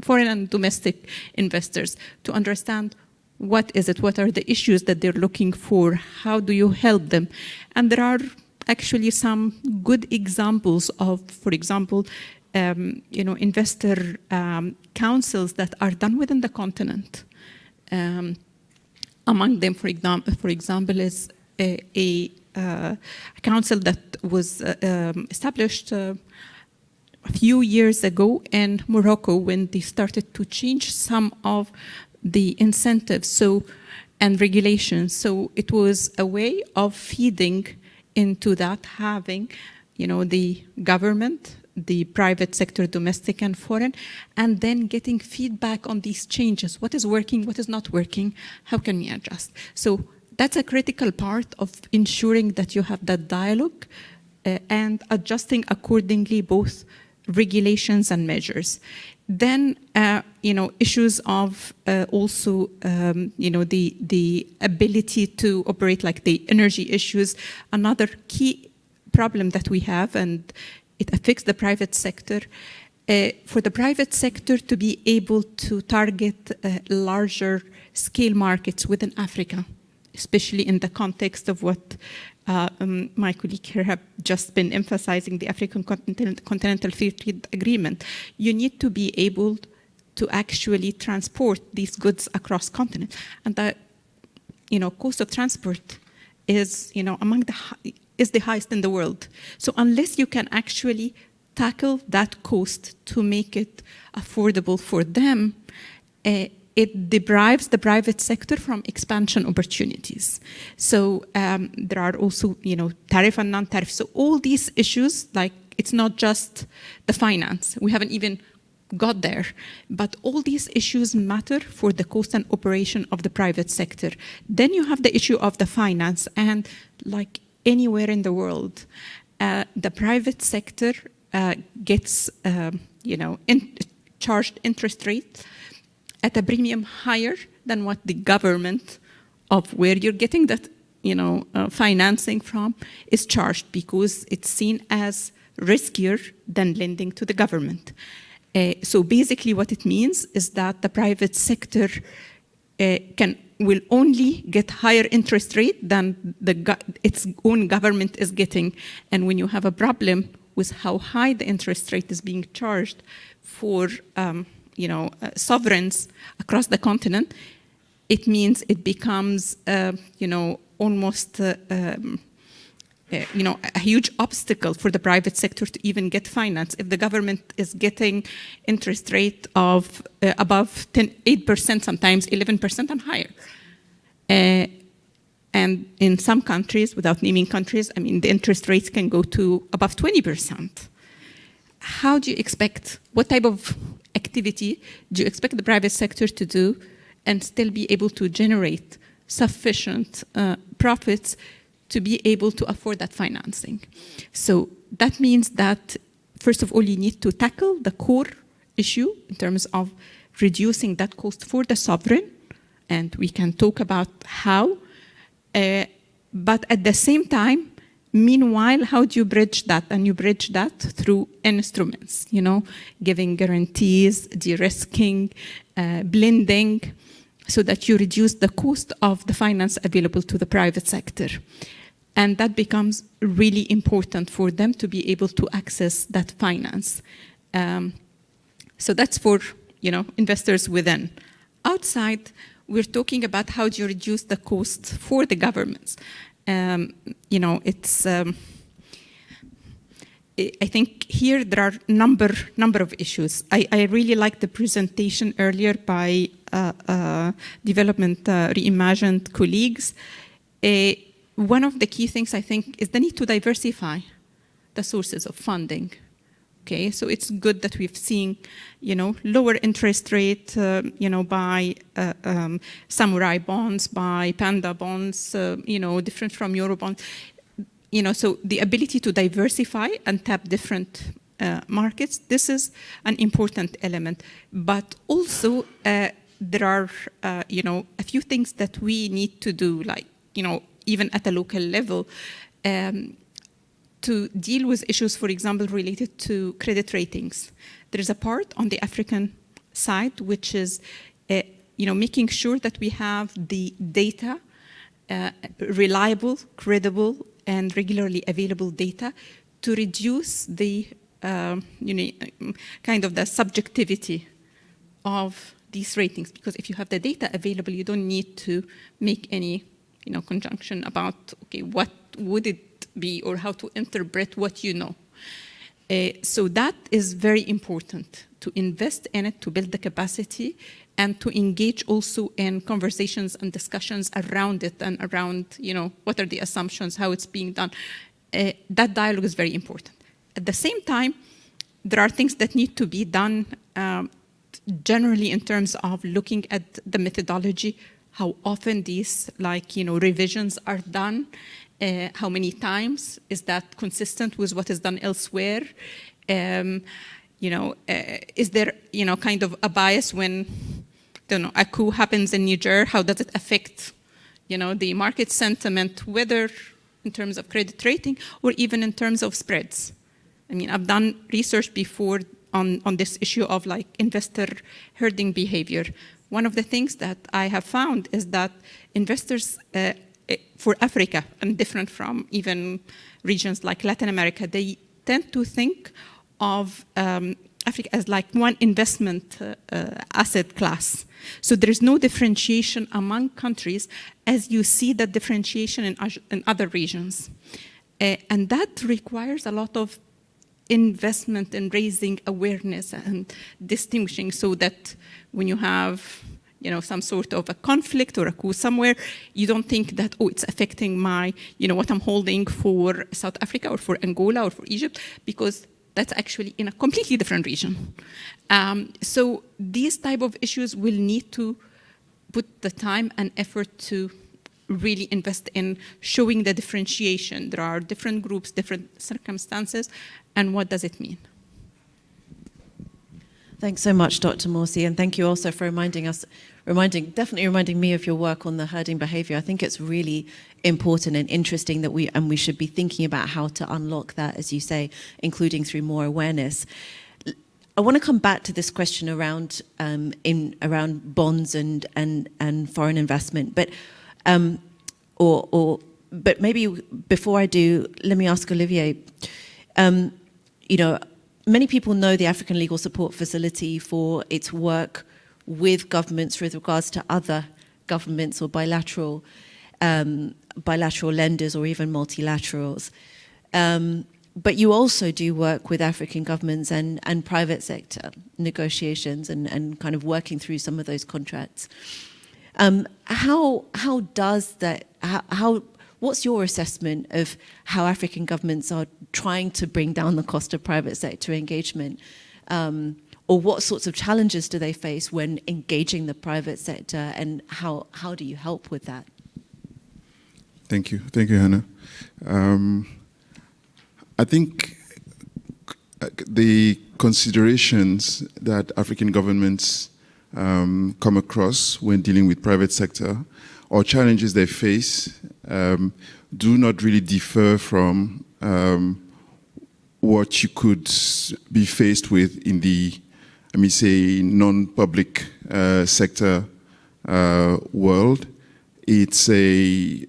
foreign and domestic investors to understand what is it, what are the issues that they're looking for, how do you help them? And there are actually some good examples of, for example, investor councils that are done within the continent. Among them, for example, is a council that was established a few years ago in Morocco when they started to change some of the incentives and regulations. So it was a way of feeding into that, having, the government, the private sector, domestic and foreign, and then getting feedback on these changes. What is working? What is not working? How can we adjust? So that's a critical part of ensuring that you have that dialogue and adjusting accordingly both regulations and measures. Then, issues of also, the ability to operate, like the energy issues. Another key problem that we have, and it affects the private sector. For the private sector to be able to target larger scale markets within Africa, especially in the context of what my colleague here have just been emphasizing, the African Continental Free Trade Agreement. You need to be able to actually transport these goods across continent. And cost of transport is, is the highest in the world. So unless you can actually tackle that cost to make it affordable for them, it deprives the private sector from expansion opportunities. So there are also, tariff and non-tariff. So all these issues, like it's not just the finance. We haven't even got there. But all these issues matter for the cost and operation of the private sector. Then you have the issue of the finance. And like anywhere in the world, the private sector gets, charged interest rate at a premium higher than what the government of where you're getting that, financing from is charged, because it's seen as riskier than lending to the government. So basically what it means is that the private sector will only get higher interest rate than its own government is getting. And when you have a problem with how high the interest rate is being charged for sovereigns across the continent, it means it becomes almost a huge obstacle for the private sector to even get finance. If the government is getting interest rate of above 8%, sometimes 11% and higher. And in some countries, without naming countries, the interest rates can go to above 20%. How do you expect, what type of activity do you expect the private sector to do and still be able to generate sufficient profits to be able to afford that financing? So that means that, first of all, you need to tackle the core issue in terms of reducing that cost for the sovereign, and we can talk about how. But at the same time, meanwhile, how do you bridge that? And you bridge that through instruments, giving guarantees, de-risking, blending, so that you reduce the cost of the finance available to the private sector. And that becomes really important for them to be able to access that finance. So that's for investors within. Outside, we're talking about how do you reduce the cost for the governments. It's I think here there are number of issues. I really like the presentation earlier by Development Reimagined colleagues. One of the key things I think is the need to diversify the sources of funding. Okay, so it's good that we've seen, lower interest rate, by samurai bonds, by panda bonds, different from euro bonds. So the ability to diversify and tap different markets, this is an important element. But also, there are, a few things that we need to do, like, even at a local level, to deal with issues, for example, related to credit ratings. There is a part on the African side, which is, making sure that we have the data, reliable, credible, and regularly available data to reduce the, kind of the subjectivity of these ratings. Because if you have the data available, you don't need to make any, conjunction about, okay, what would it be or how to interpret what you know. So that is very important, to invest in it, to build the capacity, and to engage also in conversations and discussions around it and around, what are the assumptions, how it's being done. That dialogue is very important. At the same time, there are things that need to be done generally in terms of looking at the methodology, how often these, revisions are done, how many times, is that consistent with what is done elsewhere? Is there, kind of a bias when, a coup happens in Niger? How does it affect, the market sentiment, whether in terms of credit rating or even in terms of spreads? I've done research before on this issue of investor herding behavior. One of the things that I have found is that investors for Africa, and different from even regions like Latin America, they tend to think of Africa as like one investment asset class. So there's no differentiation among countries as you see that differentiation in other regions. And that requires a lot of investment in raising awareness and distinguishing so that when you have some sort of a conflict or a coup somewhere, you don't think that, oh, it's affecting my, what I'm holding for South Africa or for Angola or for Egypt, because that's actually in a completely different region. So these type of issues will need to put the time and effort to really invest in showing the differentiation. There are different groups, different circumstances, and what does it mean? Thanks so much, Dr. Morsi, and thank you also for definitely reminding me of your work on the herding behavior. I think it's really important and interesting that we should be thinking about how to unlock that, as you say, including through more awareness. I want to come back to this question around bonds and foreign investment, but but maybe before I do, let me ask Olivier. Many people know the African Legal Support Facility for its work with governments with regards to other governments or bilateral lenders or even multilaterals. But you also do work with African governments and private sector negotiations and kind of working through some of those contracts. What's your assessment of how African governments are trying to bring down the cost of private sector engagement? Or what sorts of challenges do they face when engaging the private sector, and how do you help with that? Thank you, Hannah. I think the considerations that African governments come across when dealing with private sector or challenges they face do not really differ from what you could be faced with in the, let me say, non-public sector world. It's and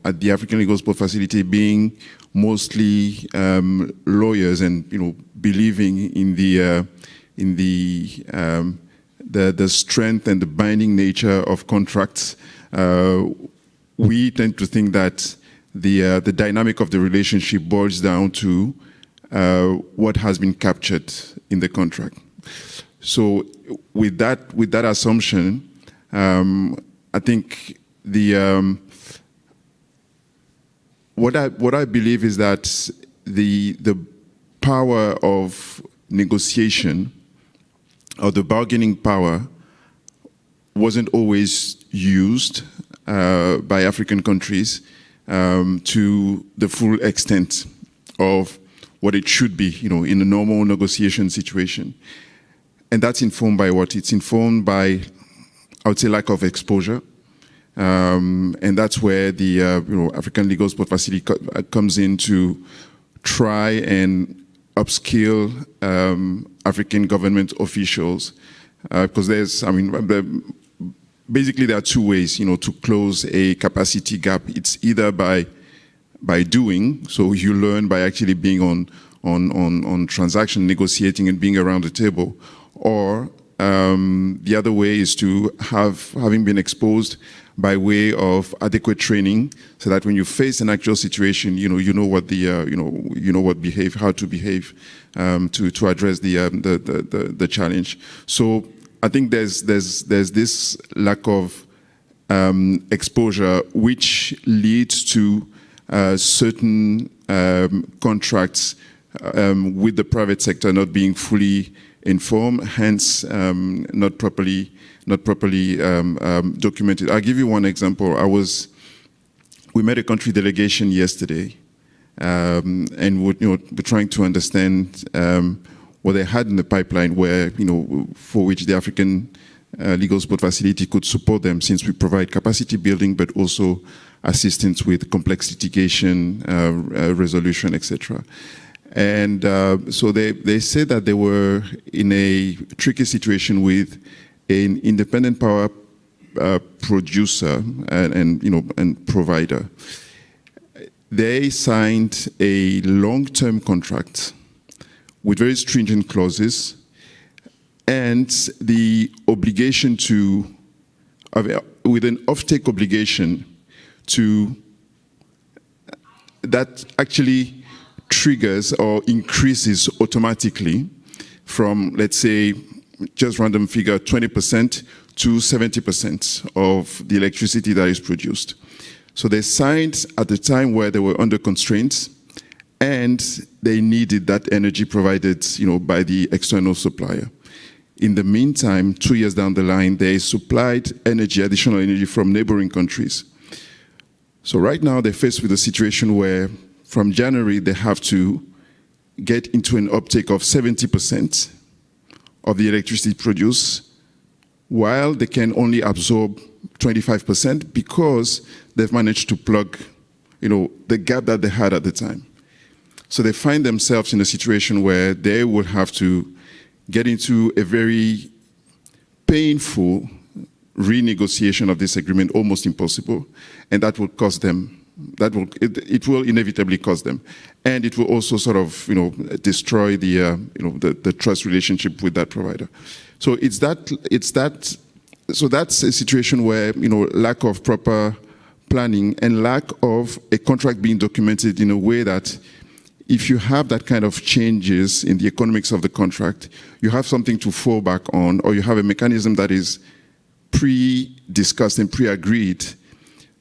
at the African Legal Support Facility, being mostly lawyers and believing in the strength and the binding nature of contracts, we tend to think that the dynamic of the relationship boils down to what has been captured in the contract. So with that assumption, I think what I believe is that the power of negotiation or the bargaining power wasn't always used by African countries to the full extent of what it should be, in a normal negotiation situation. And that's informed by what? It's informed by, I would say, lack of exposure. And that's where the African Legal Support Facility comes in to try and upskill African government officials, because basically there are two ways, to close a capacity gap. It's either by doing, so you learn by actually being on transaction, negotiating and being around the table, or the other way is to having been exposed by way of adequate training, so that when you face an actual situation, you know what how to behave to address the challenge. So I think there's this lack of exposure, which leads to certain contracts with the private sector not being fully informed, hence not properly documented. I'll give you one example. We met a country delegation yesterday, and we're trying to understand what they had in the pipeline, where for which the African Legal Support Facility could support them, since we provide capacity building, but also assistance with complex litigation, resolution, etc. And so they said that they were in a tricky situation with an independent power producer and provider. They signed a long-term contract with very stringent clauses, and the obligation to, with an offtake obligation that actually triggers or increases automatically from, let's say, just random figure, 20% to 70% of the electricity that is produced. So they signed at the time where they were under constraints, and they needed that energy provided, by the external supplier. In the meantime, 2 years down the line, they supplied additional energy from neighboring countries. So right now, they're faced with a situation where from January, they have to get into an uptake of 70% of the electricity produced, while they can only absorb 25% because they've managed to plug, the gap that they had at the time. So they find themselves in a situation where they will have to get into a very painful renegotiation of this agreement, almost impossible, and that will cost them. It will inevitably cost them, and it will also sort of destroy the trust relationship with that provider. So so that's a situation where lack of proper planning and lack of a contract being documented in a way that if you have that kind of changes in the economics of the contract, you have something to fall back on, or you have a mechanism that is pre-discussed and pre-agreed,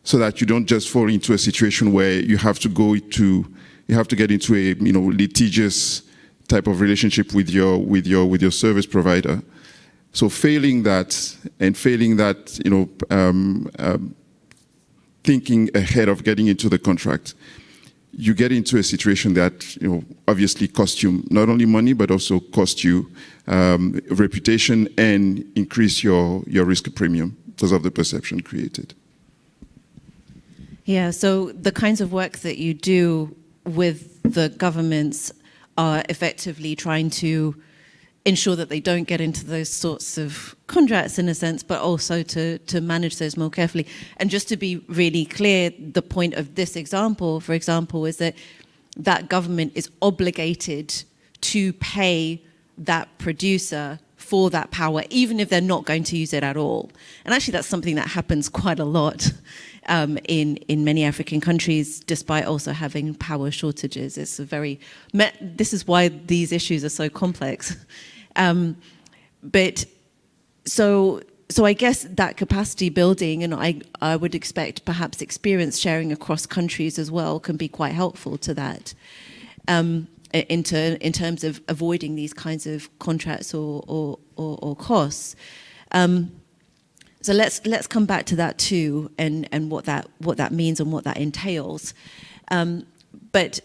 so that you don't just fall into a situation where you have to get into a litigious type of relationship with your service provider. So failing that, thinking ahead of getting into the contract, you get into a situation that obviously costs you not only money but also costs you reputation and increase your risk premium because of the perception created. Yeah, so the kinds of work that you do with the governments are effectively trying to ensure that they don't get into those sorts of contracts in a sense, but also to manage those more carefully. And just to be really clear, the point of this example, for example, is that government is obligated to pay that producer for that power, even if they're not going to use it at all. And actually that's something that happens quite a lot in many African countries, despite also having power shortages. This is why these issues are so complex. But so I guess that capacity building, and I would expect perhaps experience sharing across countries as well can be quite helpful to that, in terms of avoiding these kinds of contracts or costs. So let's come back to that too, and what that means and what that entails. But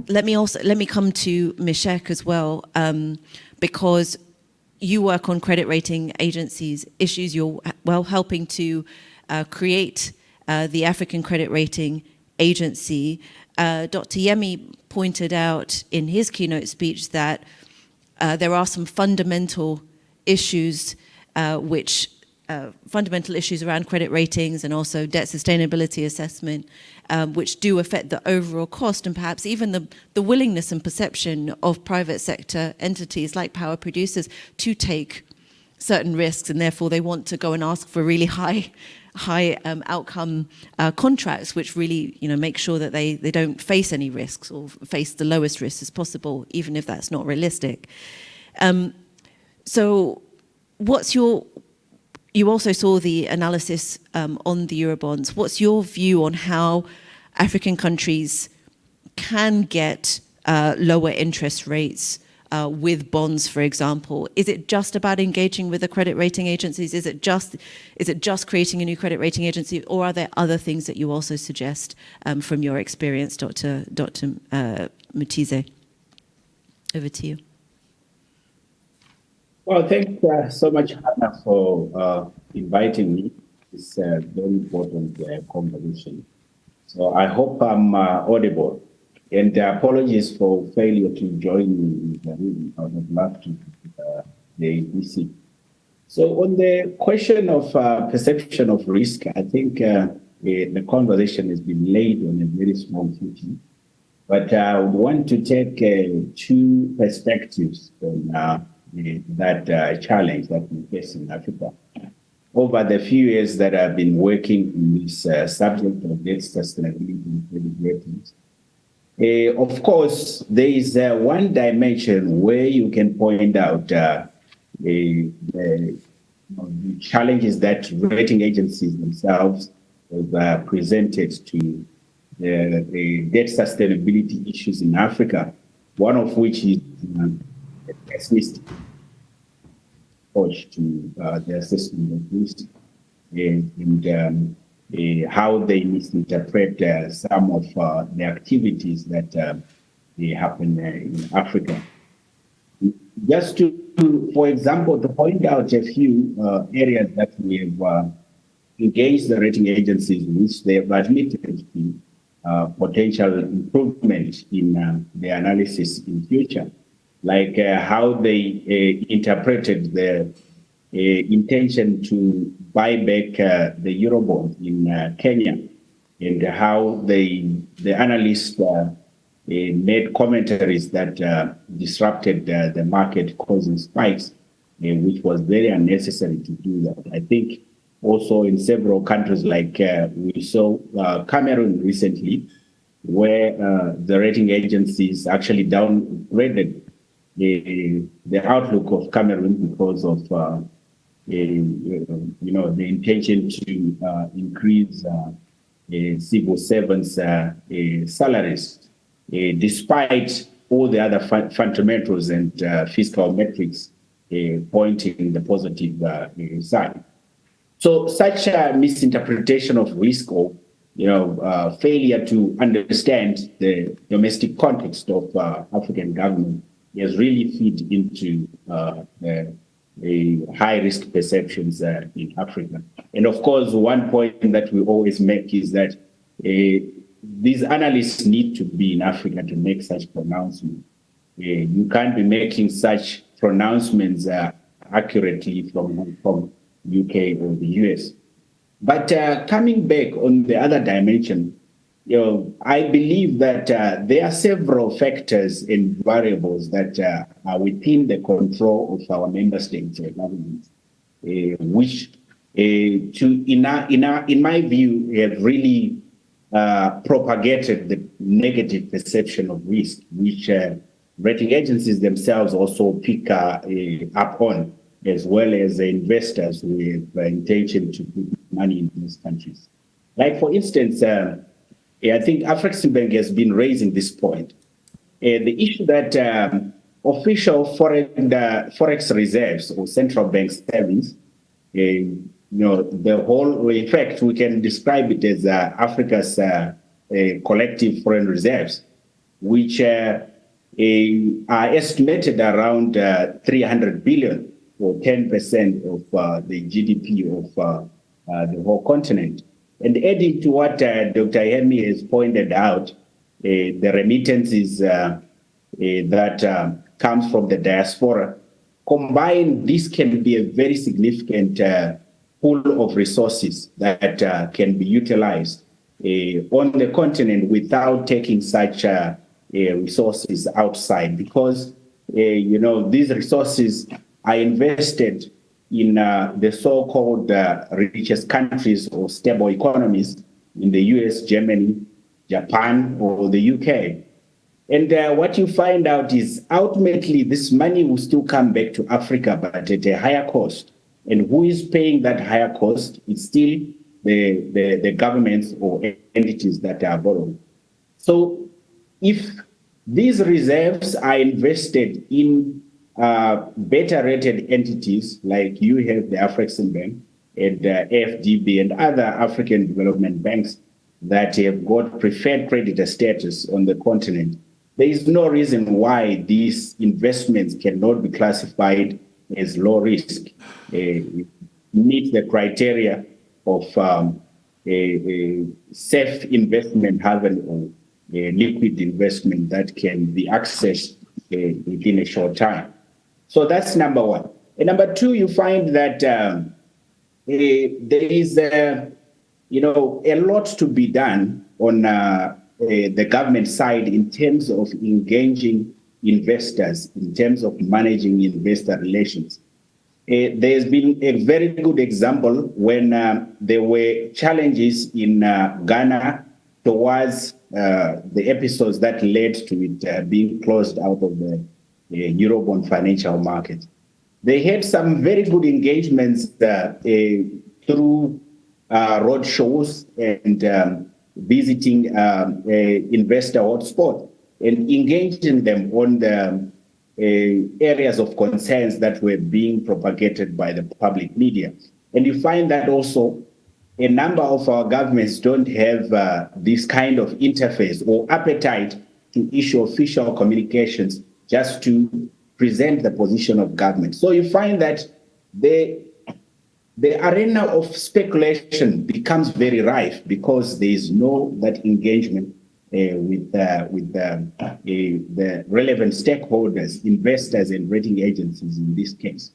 let me come to Meshek as well, because you work on credit rating agencies issues. You're helping to create the African Credit Rating Agency. Dr. Yemi pointed out in his keynote speech that there are some fundamental issues fundamental issues around credit ratings and also debt sustainability assessment, which do affect the overall cost and perhaps even the willingness and perception of private sector entities like power producers to take certain risks, and therefore they want to go and ask for really high outcome contracts, which really make sure that they don't face any risks or face the lowest risks as possible, even if that's not realistic. So you also saw the analysis on the Eurobonds. What's your view on how African countries can get lower interest rates with bonds, for example? Is it just about engaging with the credit rating agencies? Is it just creating a new credit rating agency, or are there other things that you also suggest from your experience, Dr. Mutize? Over to you. Well, thank you so much, Hannah, for inviting me. It's a very important conversation. So I hope I'm audible. And apologies for failure to join you in the room. I would love to the EC. So on the question of perception of risk, I think the conversation has been laid on a very small footing. but I would want to take two perspectives on that challenge that we face in Africa. Over the few years that I've been working in this subject of debt sustainability and credit ratings, of course, there is one dimension where you can point out the challenges that rating agencies themselves have presented to the debt sustainability issues in Africa, one of which is the pessimistic approach to the assessment of risk and how they misinterpret some of the activities that happen in Africa. Just to, for example, to point out a few areas that we have engaged the rating agencies, which they have admitted to potential improvement in the analysis in future, like how they interpreted the intention to buy back the Eurobond in Kenya, and how the analysts made commentaries that disrupted the market, causing spikes, which was very unnecessary to do that. I think also in several countries, like we saw Cameroon recently, where the rating agencies actually downgraded the outlook of Cameroon because of the intention to increase civil servants' salaries, despite all the other fundamentals and fiscal metrics pointing the positive side. So such a misinterpretation of risk, or failure to understand the domestic context of African government has really fed into the high risk perceptions in Africa. And of course, one point that we always make is that these analysts need to be in Africa to make such pronouncements. You can't be making such pronouncements accurately from UK or the US. But coming back on the other dimension, I believe that there are several factors and variables that are within the control of our member states or governments, which, in my view, have really propagated the negative perception of risk, which rating agencies themselves also pick up on, as well as investors with the intention to put money in these countries. Like, for instance, I think Afreximbank has been raising this point. The issue that official forex reserves or central bank savings, the whole, in fact, we can describe it as Africa's collective foreign reserves, which are estimated around 300 billion, or 10% of the GDP of the whole continent. And adding to what Dr. Hemi has pointed out, the remittances that comes from the diaspora, combined, this can be a very significant pool of resources that can be utilized on the continent without taking such resources outside, because these resources are invested in the so-called richest countries or stable economies in the US, Germany, Japan, or the UK. And what you find out is ultimately this money will still come back to Africa, but at a higher cost. And who is paying that higher cost? It's still the governments or entities that are borrowing. So if these reserves are invested in better rated entities, like you have the Afreximbank and AFDB and other African development banks that have got preferred creditor status on the continent, there is no reason why these investments cannot be classified as low risk, meet the criteria of a safe investment haven or a liquid investment that can be accessed within a short time. So that's number one. And number two, you find that there is a lot to be done on the government side in terms of engaging investors, in terms of managing investor relations. There's been a very good example when there were challenges in Ghana towards the episodes that led to it being closed out of the Eurobond financial market. They had some very good engagements through road shows and visiting investor hotspot and engaging them on the areas of concerns that were being propagated by the public media. And you find that also a number of our governments don't have this kind of interface or appetite to issue official communications just to present the position of government. So you find that the arena of speculation becomes very rife because there is no that engagement with the relevant stakeholders, investors, and rating agencies in this case.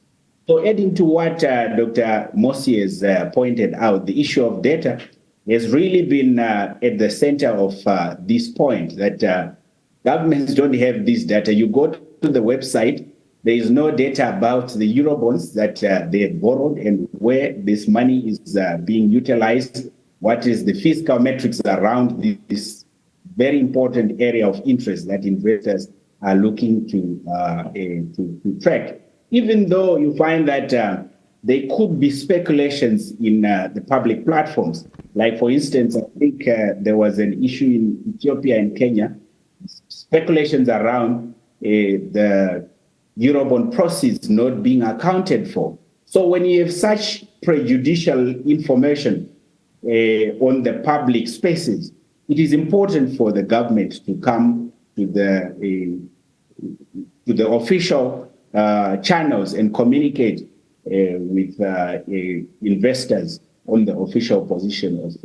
So adding to what Dr. Mosi has pointed out, the issue of data has really been at the center of this point, that governments don't have this data. You go to the website, there is no data about the Eurobonds that they have borrowed and where this money is being utilized, what is the fiscal metrics around this very important area of interest that investors are looking to track. Even though you find that there could be speculations in the public platforms. Like, for instance, I think there was an issue in Ethiopia and Kenya, speculations around the Eurobond proceeds not being accounted for. So when you have such prejudicial information on the public spaces, it is important for the government to come to the official channels and communicate with investors on the official position of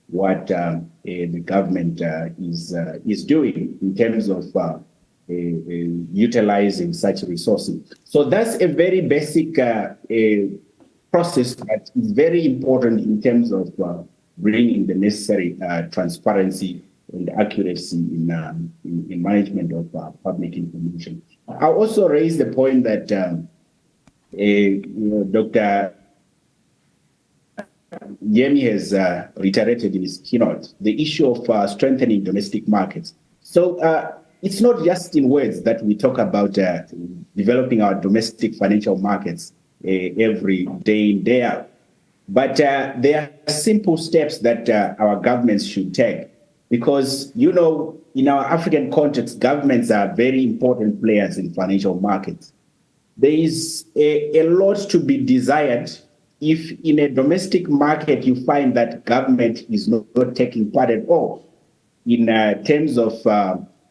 what the government is doing in terms of utilizing such resources. So that's a very basic process that is very important in terms of bringing the necessary transparency and accuracy in management of public information. I also raised the point that Dr. Yemi has reiterated in his keynote, the issue of strengthening domestic markets. So it's not just in words that we talk about developing our domestic financial markets every day in, day out. But there are simple steps that our governments should take because, you know, in our African context, governments are very important players in financial markets. There is a lot to be desired if in a domestic market you find that government is not taking part at all in terms of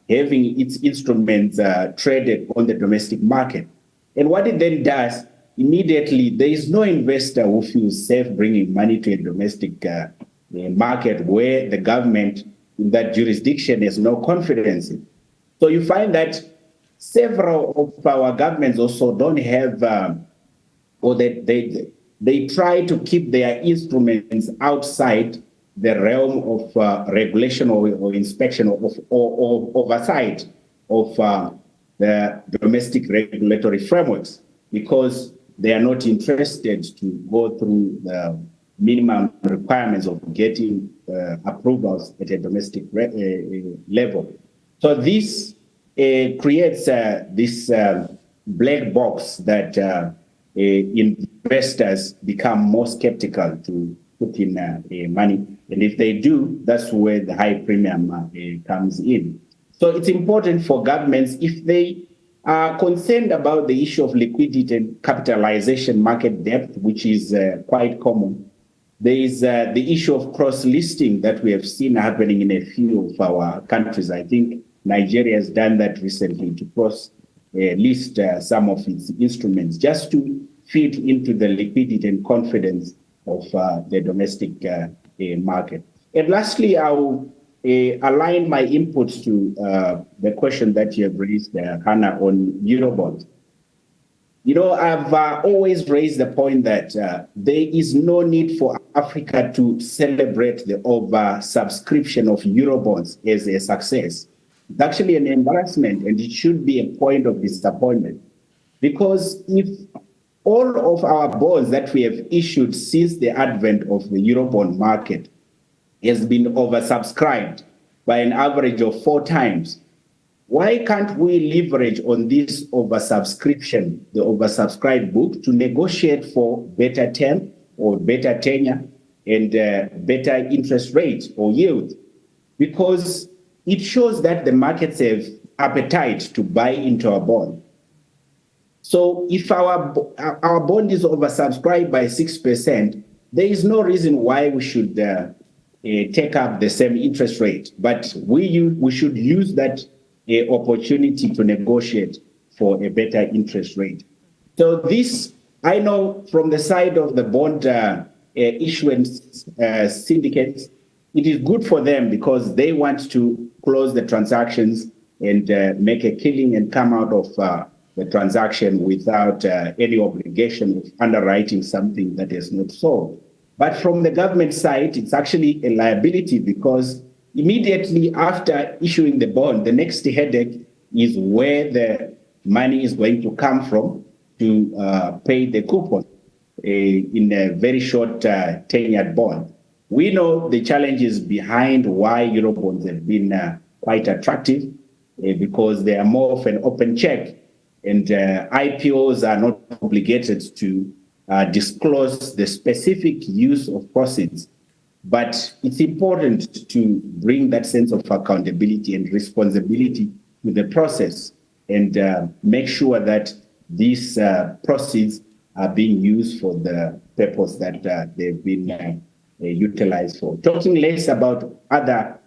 having its instruments traded on the domestic market. And what it then does, immediately, there is no investor who feels safe bringing money to a domestic market where the government in that jurisdiction has no confidence in. So you find that several of our governments also don't have, or they try to keep their instruments outside the realm of regulation or inspection or oversight of the domestic regulatory frameworks because they are not interested to go through the minimum requirements of getting approvals at a domestic level. So this creates this black box that investors become more skeptical to put in money. And if they do, that's where the high premium comes in. So it's important for governments, if they are concerned about the issue of liquidity and capitalization market depth, which is quite common. There is the issue of cross-listing that we have seen happening in a few of our countries. I think Nigeria has done that recently to cross-list some of its instruments just to feed into the liquidity and confidence of the domestic market. And lastly, I will align my inputs to the question that you have raised, Hannah, on Eurobonds. You know, I've always raised the point that there is no need for Africa to celebrate the oversubscription of Eurobonds as a success. It's actually an embarrassment, and it should be a point of disappointment. Because if all of our bonds that we have issued since the advent of the Eurobond market has been oversubscribed by an average of 4 times, why can't we leverage on this oversubscription, the oversubscribed book, to negotiate for better term or better tenure and better interest rate or yield? Because it shows that the markets have appetite to buy into our bond. So if our bond is oversubscribed by 6%, there is no reason why we should take up the same interest rate. But we should use that opportunity to negotiate for a better interest rate. So this, I know from the side of the bond issuance syndicates, it is good for them because they want to close the transactions and make a killing and come out of the transaction without any obligation of underwriting something that is not sold. But from the government side, it's actually a liability because immediately after issuing the bond, the next headache is where the money is going to come from to pay the coupon in a very short tenured bond. We know the challenges behind why Eurobonds have been quite attractive because they are more of an open check, and IPOs are not obligated to disclose the specific use of proceeds. But it's important to bring that sense of accountability and responsibility to the process and make sure that these proceeds are being used for the purpose that they've been utilized for. Talking less about other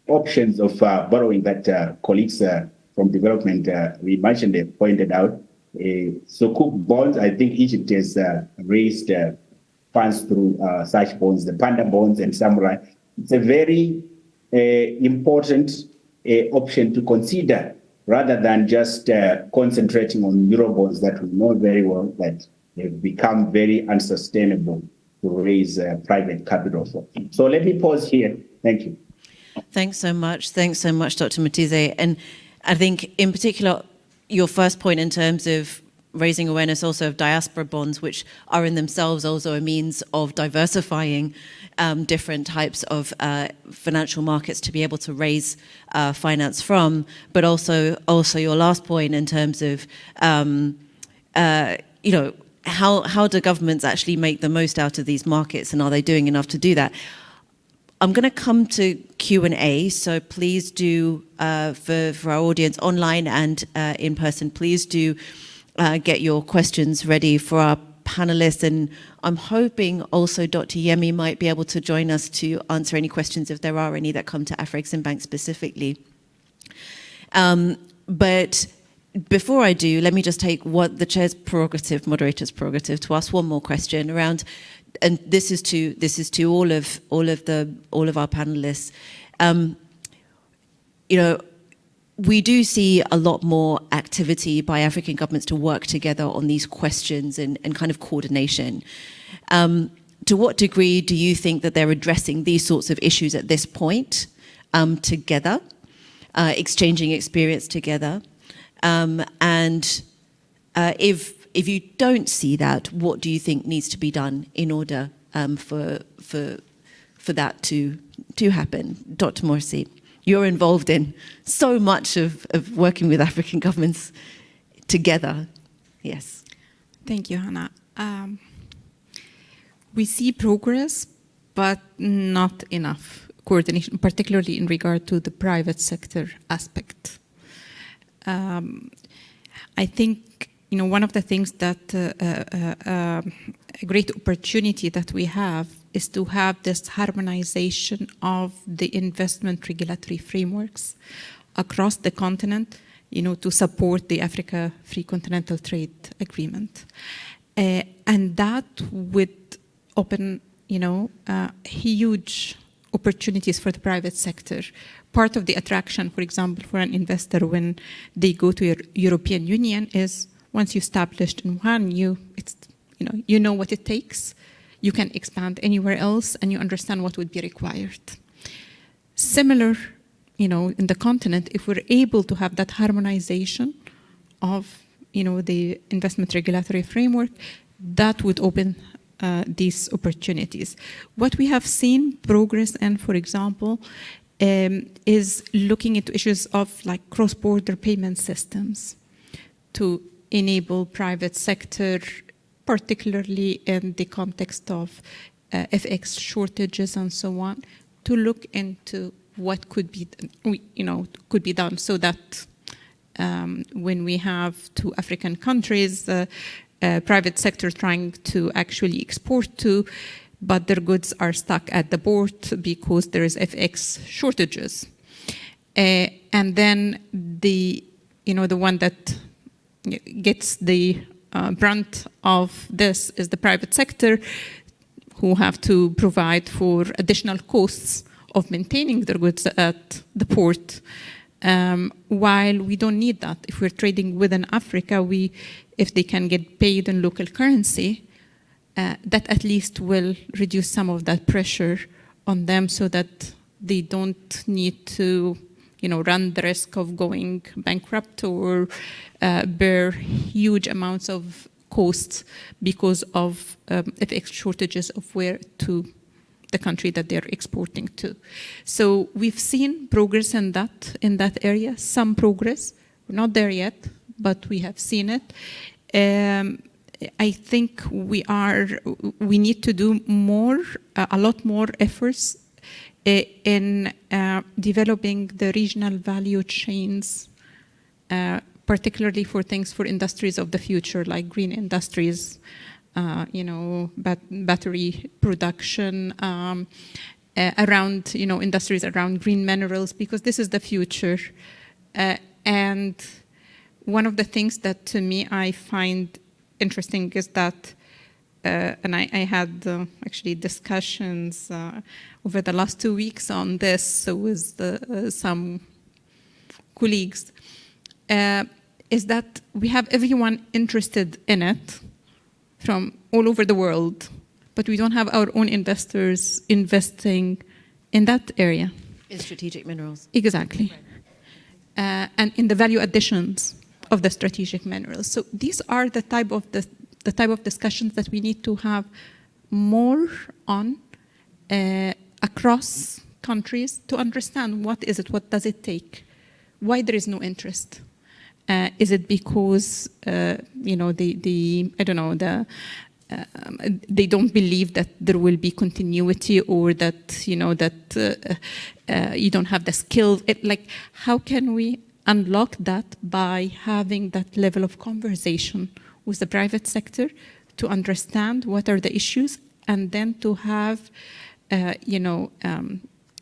options of borrowing that colleagues from Development Reimagined have pointed out. Sukuk bonds, I think Egypt has raised funds through such bonds, the Panda bonds and Samurai. It's a very important option to consider rather than just concentrating on Eurobonds that we know very well that have become very unsustainable to raise private capital for. So let me pause here. Thank you. Thanks so much. Thanks so much, Dr. Mutize. And I think in particular, your first point in terms of raising awareness also of diaspora bonds, which are in themselves also a means of diversifying different types of financial markets to be able to raise finance from, but also your last point in terms of, how do governments actually make the most out of these markets, and are they doing enough to do that? I'm going to come to Q&A, so please do, for our audience online and in person, please do get your questions ready for our panelists. And I'm hoping also Dr. Yemi might be able to join us to answer any questions if there are any that come to Afreximbank specifically. But before I do, let me just take what the chair's prerogative, moderator's prerogative, to ask one more question around, and this is to all of our panelists. We do see a lot more activity by African governments to work together on these questions and kind of coordination. To what degree do you think that they're addressing these sorts of issues at this point together, exchanging experience together? And if you don't see that, what do you think needs to be done in order for that to happen? Dr. Morsi, you're involved in so much of working with African governments together. Yes. Thank you, Hannah. We see progress, but not enough coordination, particularly in regard to the private sector aspect. I think one of the things that a great opportunity that we have is to have this harmonization of the investment regulatory frameworks across the continent, to support the Africa Free Continental Trade Agreement. And that would open, huge opportunities for the private sector. Part of the attraction, for example, for an investor when they go to European Union is once you established in one, you know what it takes. You can expand anywhere else, and you understand what would be required. Similar, in the continent, if we're able to have that harmonization of, the investment regulatory framework, that would open these opportunities. What we have seen progress in, for example, is looking into issues of like cross-border payment systems to enable private sector, particularly in the context of FX shortages and so on, to look into what could be done so that when we have two African countries, private sector trying to actually export to, but their goods are stuck at the port because there is FX shortages. And then the one that gets the brunt of this is the private sector, who have to provide for additional costs of maintaining their goods at the port. While we don't need that. If we're trading within Africa, if they can get paid in local currency, that at least will reduce some of that pressure on them so that they don't need to run the risk of going bankrupt or bear huge amounts of costs because of FX shortages of where to the country that they're exporting to. So we've seen progress in that area, some progress. We're not there yet, but we have seen it. I think we need to do a lot more efforts in developing the regional value chains, particularly for industries of the future, like green industries, battery production, around, industries around green minerals, because this is the future. And one of the things that to me I find interesting is that, and I had actually discussions over the last 2 weeks on this with some colleagues, is that we have everyone interested in it from all over the world, but we don't have our own investors investing in that area. In strategic minerals. Exactly. And in the value additions of the strategic minerals. So these are the type of discussions that we need to have more on across countries to understand what does it take, why there is no interest. Is it because they don't believe that there will be continuity, or that you don't have the skills? How can we unlock that by having that level of conversation with the private sector to understand what are the issues, and then to have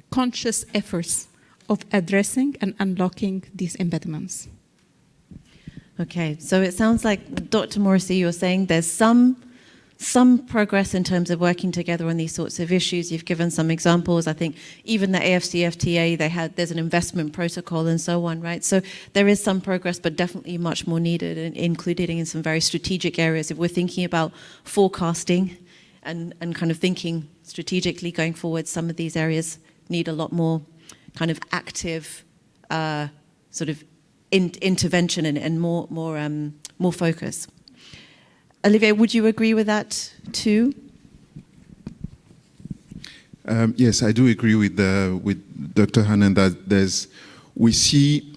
conscious efforts of addressing and unlocking these impediments? Okay, so it sounds like, Dr. Morrissey, you're saying there's some progress in terms of working together on these sorts of issues. You've given some examples. I think even the AFCFTA, there's an investment protocol and so on, right? So there is some progress, but definitely much more needed, including in some very strategic areas. If we're thinking about forecasting and kind of thinking strategically going forward, some of these areas need a lot more kind of active sort of intervention and more focus. Olivier, would you agree with that too? Yes, I do agree with Dr. Hannan that we see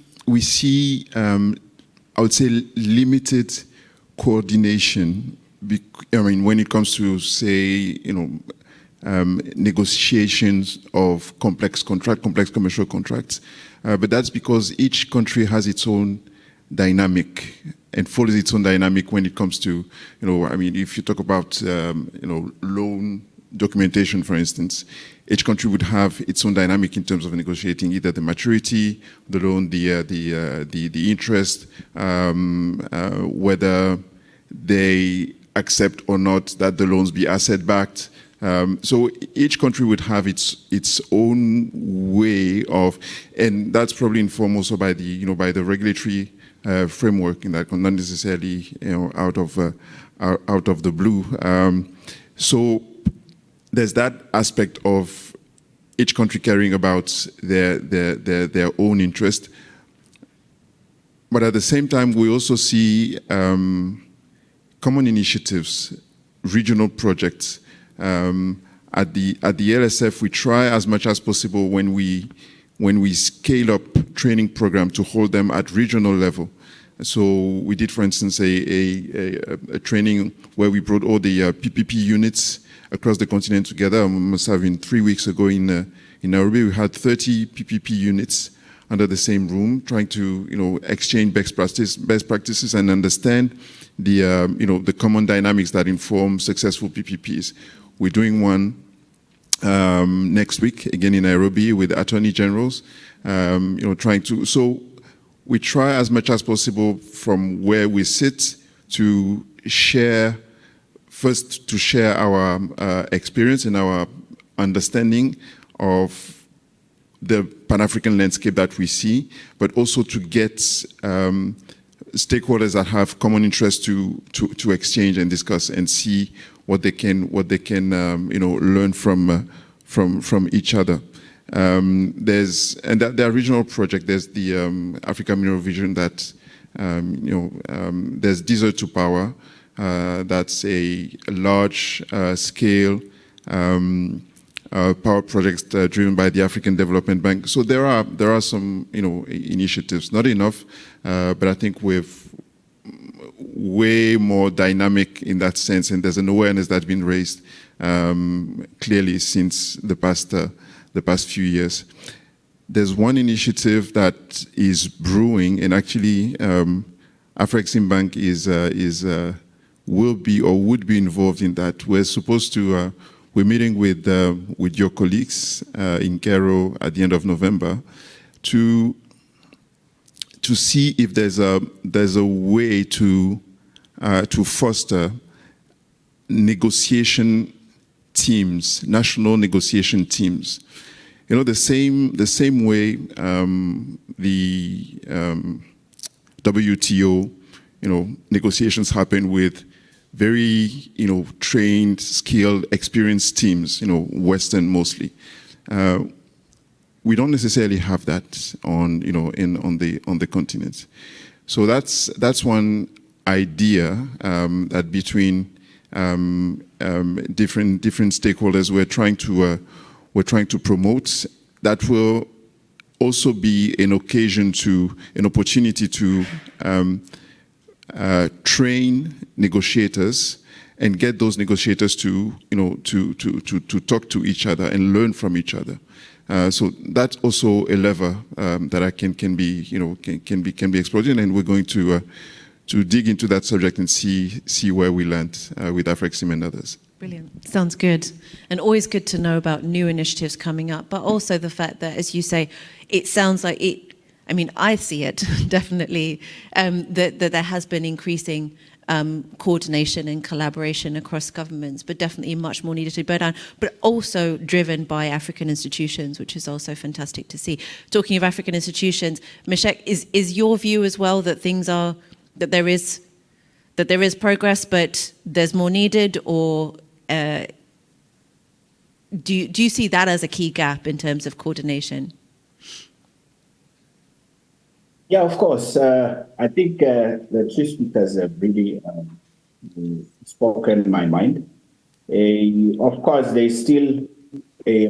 I would say limited coordination. When it comes to say negotiations of complex commercial contracts, but that's because each country has its own dynamic and follows its own dynamic when it comes to, if you talk about, loan documentation, for instance, each country would have its own dynamic in terms of negotiating either the maturity, the loan, the interest, whether they accept or not that the loans be asset-backed. So each country would have its own way of, and that's probably informed also by the regulatory framework in that, not necessarily out of the blue. So there's that aspect of each country caring about their own interest. But at the same time, we also see common initiatives, regional projects. At the LSF, we try as much as possible when we scale up training programs to hold them at regional level. So we did, for instance, a training where we brought all the PPP units across the continent together. Must have been 3 weeks ago in Nairobi. We had 30 PPP units under the same room, trying to exchange best practices and understand the common dynamics that inform successful PPPs. We're doing one next week again in Nairobi with attorney generals, so we try as much as possible from where we sit to share our experience and our understanding of the Pan-African landscape that we see, but also to get stakeholders that have common interests to exchange and discuss and see what they can learn from each other. There are regional projects. There's the Africa Mineral Vision that there's Diesel to Power. That's a large scale power projects driven by the African Development Bank. So there are some initiatives, not enough, but I think we're way more dynamic in that sense, and there's an awareness that's been raised clearly since the past few years. There's one initiative that is brewing, and actually Afreximbank will be or would be involved in that. We're meeting with your colleagues in Cairo at the end of November to see if there's a way to foster negotiation teams, national negotiation teams. The same way the WTO, negotiations happen with very, trained, skilled, experienced teams, Western mostly. We don't necessarily have that on the continent. So that's one idea that between different stakeholders we're trying to promote. That will also be an opportunity to train negotiators and get those negotiators to talk to each other and learn from each other. So that's also a lever that can be explored, and we're going to dig into that subject and see where we land with Afrexim and others. Brilliant. Sounds good. And always good to know about new initiatives coming up, but also the fact that, as you say, it sounds like I see it definitely, that there has been increasing coordination and collaboration across governments, but definitely much more needed to go down, but also driven by African institutions, which is also fantastic to see. Talking of African institutions, Meshek, is your view as well that there is progress, but there's more needed, or do you see that as a key gap in terms of coordination? Yeah, of course. I think the three speakers have really spoken my mind. Of course, there's still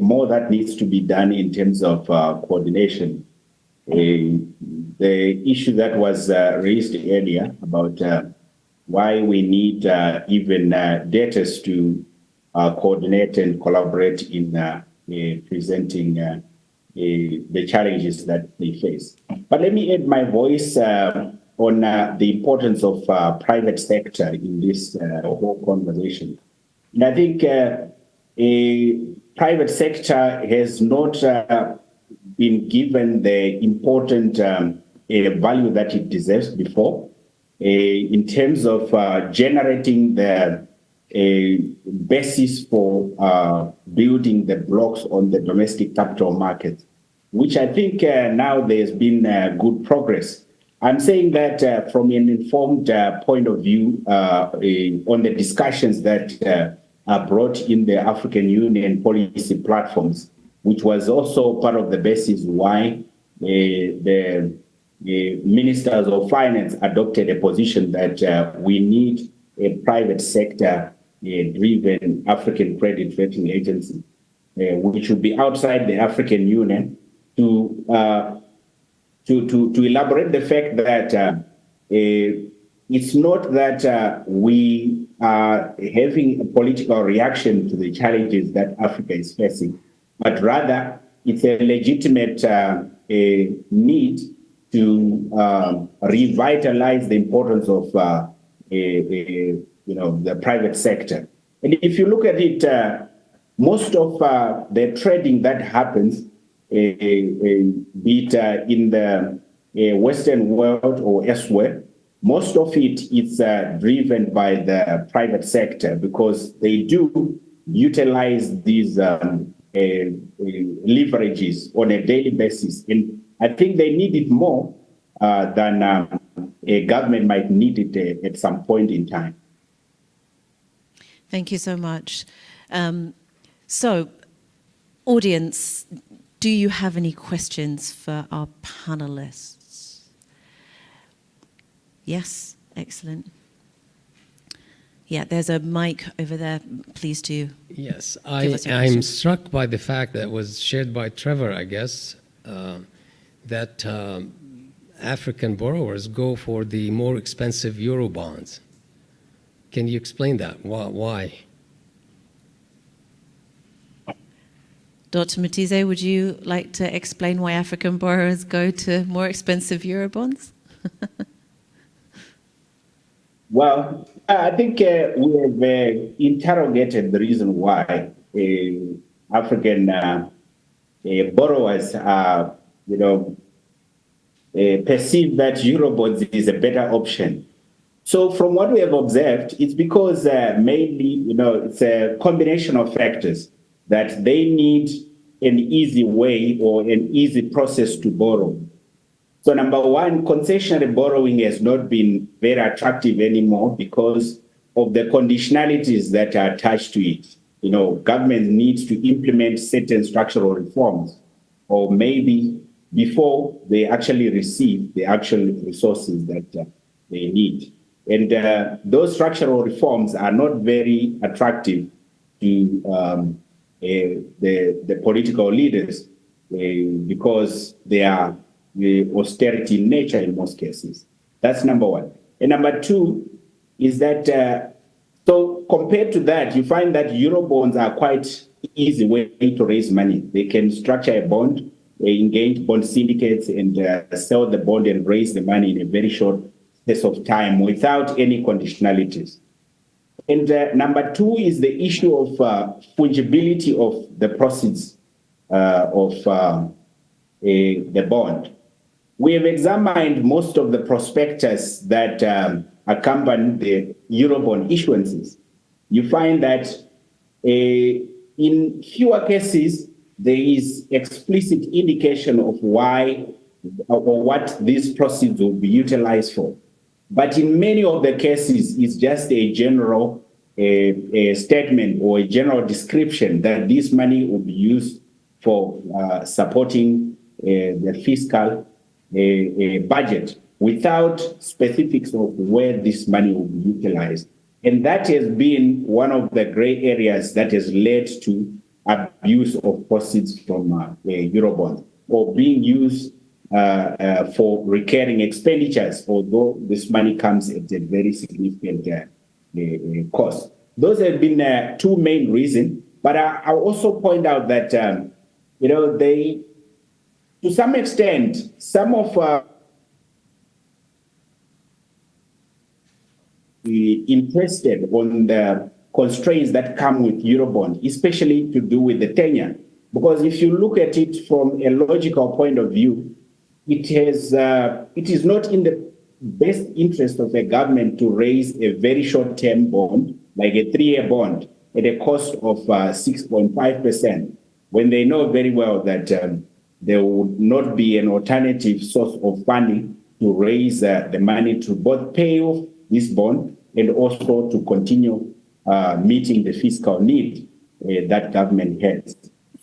more that needs to be done in terms of coordination. The issue that was raised earlier about why we need even debtors to coordinate and collaborate in presenting the challenges that they face. But let me add my voice on the importance of private sector in this whole conversation. And I think a private sector has not been given the important value that it deserves before, in terms of generating the basis for building the blocks on the domestic capital market, which I think now there's been good progress. I'm saying that from an informed point of view on the discussions that are brought in the African Union policy platforms, which was also part of the basis why the ministers of finance adopted a position that we need a private sector driven African credit rating agency, which would be outside the African Union, to elaborate the fact that it's not that we are having a political reaction to the challenges that Africa is facing, but rather it's a legitimate need to revitalize the importance of the private sector. And if you look at it, most of the trading that happens, be it in the Western world or elsewhere, most of it is driven by the private sector because they do utilize these leverages on a daily basis. And I think they need it more than a government might need it at some point in time. Thank you so much. So, audience, do you have any questions for our panelists? Yes, excellent. Yeah, there's a mic over there. Please do. Yes, give us your I'm question. struck by the fact that was shared by Trevor, I guess, that African borrowers go for the more expensive Euro bonds. Can you explain that? Why? Dr. Matize, would you like to explain why African borrowers go to more expensive Eurobonds? Well, I think we have interrogated the reason why African borrowers are, perceive that Eurobonds is a better option. So from what we have observed, it's because mainly, it's a combination of factors that they need an easy way or an easy process to borrow. So number one, concessional borrowing has not been very attractive anymore because of the conditionalities that are attached to it. Government needs to implement certain structural reforms, or maybe before they actually receive the actual resources that they need. And those structural reforms are not very attractive to the political leaders because they are austerity in nature in most cases. That's number one. And number two is that, so compared to that, you find that Eurobonds are quite easy way to raise money. They can structure a bond, engage bond syndicates and sell the bond and raise the money in a very short space of time without any conditionalities. And number two is the issue of fungibility of the proceeds of the bond. We have examined most of the prospectus that accompany the Eurobond issuances. You find that in fewer cases, there is explicit indication of why or what these proceeds will be utilized for. But in many of the cases, it's just a general statement or a general description that this money will be used for supporting the fiscal budget without specifics of where this money will be utilized. And that has been one of the gray areas that has led to abuse of proceeds from Eurobonds or being used for recurring expenditures, although this money comes at a very significant cost. Those have been two main reasons. But I'll also point out that, they, to some extent, some of interested on the constraints that come with Eurobond, especially to do with the tenure. Because if you look at it from a logical point of view, it is not in the best interest of a government to raise a very short-term bond, like a 3-year bond, at a cost of 6.5%, when they know very well that there would not be an alternative source of funding to raise the money to both pay off this bond and also to continue meeting the fiscal need that government has.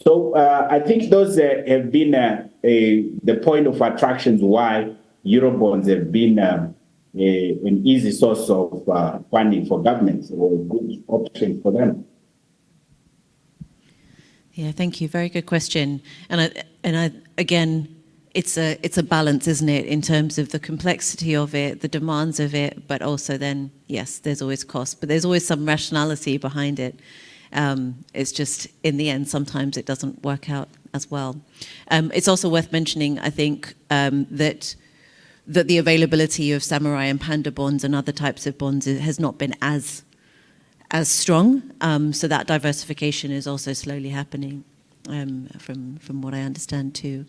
So I think those have been the point of attractions why Eurobonds have been an easy source of funding for governments, or a good option for them. Yeah, thank you. Very good question. And again, it's a balance, isn't it, in terms of the complexity of it, the demands of it, but also then, yes, there's always cost, but there's always some rationality behind it. It's just, in the end, sometimes it doesn't work out as well. It's also worth mentioning, I think, that the availability of samurai and panda bonds and other types of bonds has not been as strong. So that diversification is also slowly happening, from what I understand too.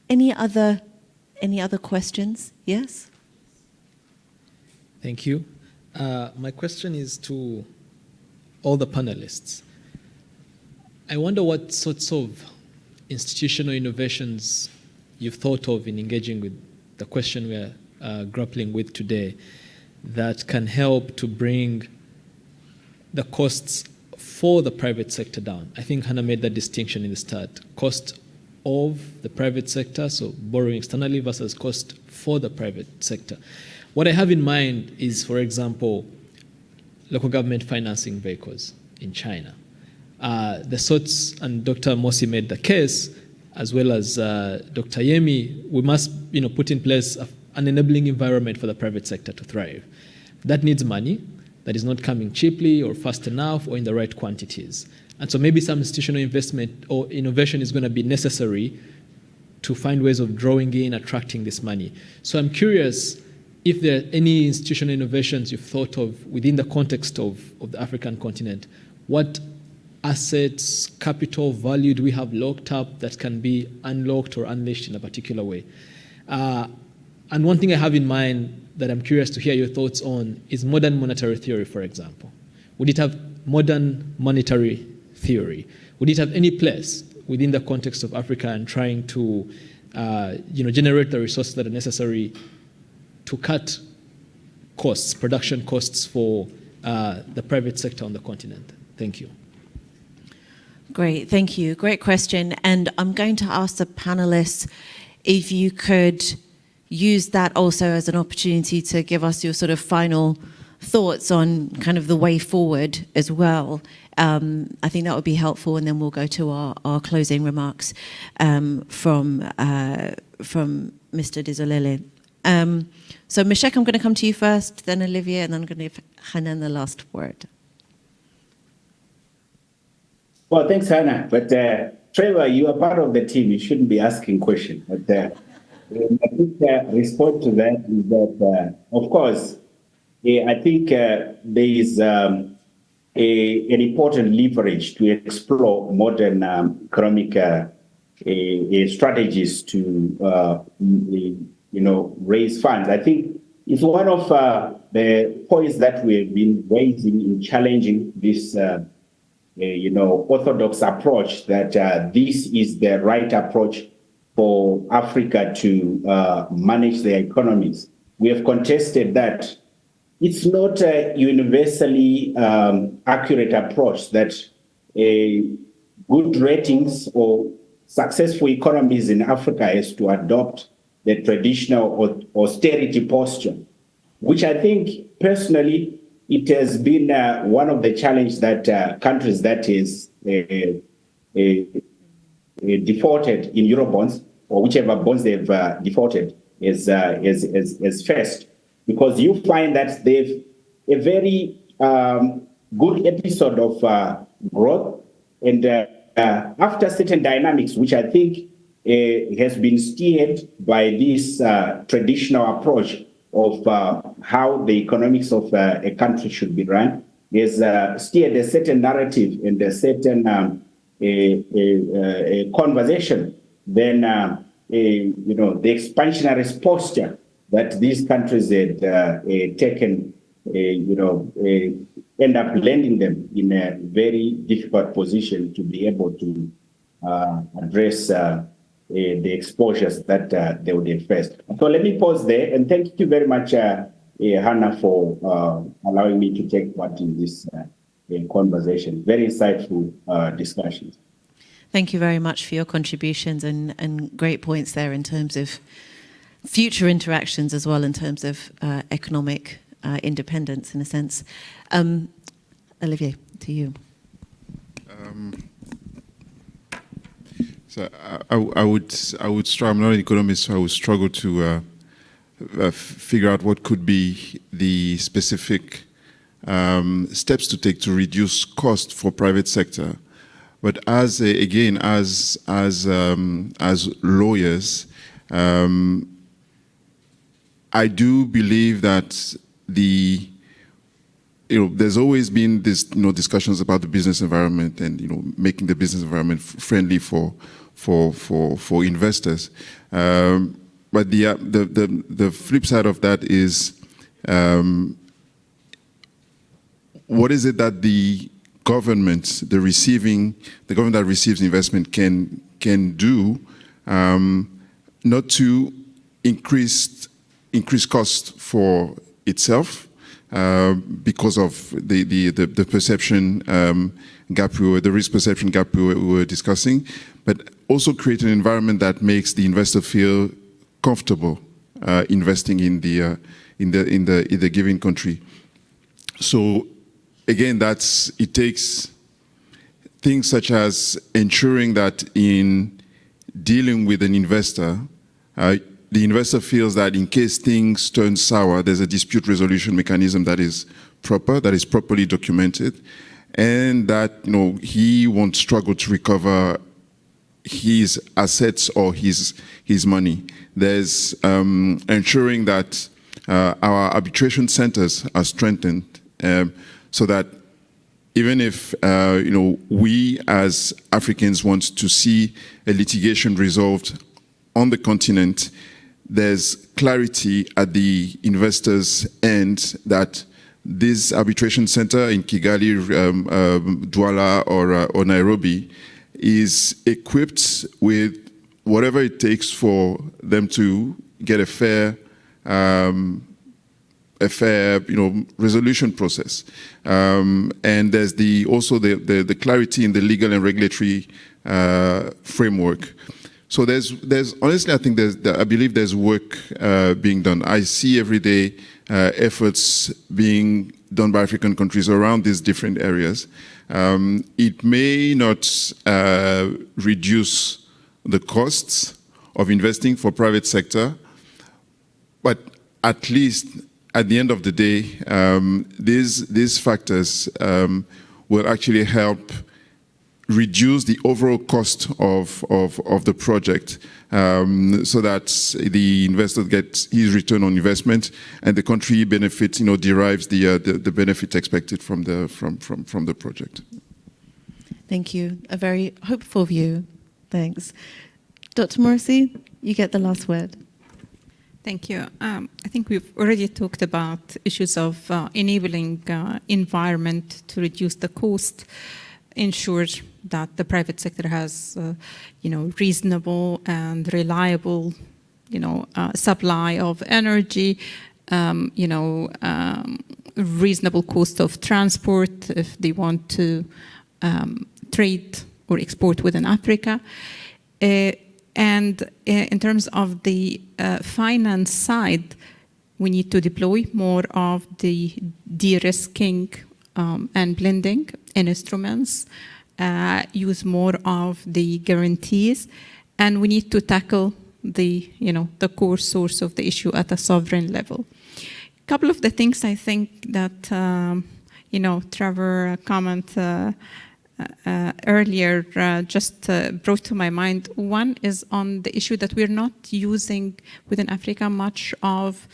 Any other questions? Yes? Thank you. My question is to all the panelists. I wonder what sorts of institutional innovations you've thought of in engaging with the question we're grappling with today that can help to bring the costs for the private sector down. I think Hannah made that distinction in the start. Cost of the private sector, so borrowing externally versus cost for the private sector. What I have in mind is, for example, local government financing vehicles in China. The sorts, and Dr. Mosi made the case, as well as Dr. Yemi, we must put in place an enabling environment for the private sector to thrive. That needs money that is not coming cheaply or fast enough or in the right quantities. And so maybe some institutional investment or innovation is going to be necessary to find ways of drawing in, attracting this money. So I'm curious if there are any institutional innovations you've thought of within the context of the African continent. What assets, capital, value do we have locked up that can be unlocked or unleashed in a particular way? And one thing I have in mind that I'm curious to hear your thoughts on is modern monetary theory, for example. Would it have modern monetary theory? Would it have any place within the context of Africa and trying to generate the resources that are necessary to cut costs, production costs for the private sector on the continent? Thank you. Great, thank you. Great question. And I'm going to ask the panelists if you could use that also as an opportunity to give us your sort of final thoughts on kind of the way forward as well. I think that would be helpful, and then we'll go to our closing remarks from Mr. Dizolele. So Meshek, I'm going to come to you first, then Olivier, and then I'm going to give Hanan the last word. Well, thanks, Hannah. But Trevor, you are part of the team. You shouldn't be asking questions. But I think response to that is that, of course, I think there is an important leverage to explore modern economic strategies to raise funds. I think it's one of the points that we've been raising in challenging this orthodox approach that this is the right approach for Africa to manage their economies. We have contested that it's not a universally accurate approach that good ratings or successful economies in Africa has to adopt the traditional austerity posture, which I think personally it has been one of the challenges that countries that is defaulted in Eurobonds, or whichever bonds they've defaulted, is faced. Because you find that they've a very good episode of growth, and after certain dynamics, which I think has been steered by this traditional approach of how the economics of a country should be run, is steered a certain narrative and a certain conversation. Then the expansionary posture that these countries had taken, end up landing them in a very difficult position to be able to address the exposures that they would have faced. So let me pause there, and thank you very much, Hannah, for allowing me to take part in this conversation. Very insightful discussions. Thank you very much for your contributions and great points there in terms of future interactions as well in terms of economic independence in a sense. Olivier, to you. So I would struggle. I'm not an economist, so I would struggle to figure out what could be the specific steps to take to reduce cost for private sector. But as lawyers, I do believe that there's always been this discussions about the business environment and making the business environment friendly for investors. But the flip side of that is what is it that the government that receives investment can do not to increase cost for itself because of the perception gap the risk perception gap we were discussing, but also create an environment that makes the investor feel comfortable investing in the given country. So again, it takes things such as ensuring that in dealing with an investor, the investor feels that in case things turn sour, there's a dispute resolution mechanism that is properly documented, and that he won't struggle to recover his assets or his money. There's ensuring that our arbitration centers are strengthened so that even if we as Africans want to see a litigation resolved on the continent, there's clarity at the investor's end that this arbitration center in Kigali, Douala, or Nairobi is equipped with whatever it takes for them to get a fair resolution process. And there's also the clarity in the legal and regulatory framework. So there's honestly, I believe there's work being done. I see every day efforts being done by African countries around these different areas. It may not reduce the costs of investing for private sector, but at least at the end of the day, these factors will actually help reduce the overall cost of the project, so that the investor gets his return on investment and the country benefits, derives the benefit expected from the project. Thank you. A very hopeful view. Thanks. Dr. Morrissey, you get the last word. Thank you. I think we've already talked about issues of enabling environment to reduce the cost, ensure that the private sector has, reasonable and reliable, supply of energy, reasonable cost of transport if they want to trade or export within Africa. And in terms of the finance side, we need to deploy more of the de-risking and blending instruments, use more of the guarantees, and we need to tackle the core source of the issue at a sovereign level. A couple of the things I think that Trevor comment earlier just brought to my mind. One is on the issue that we're not using within Africa much of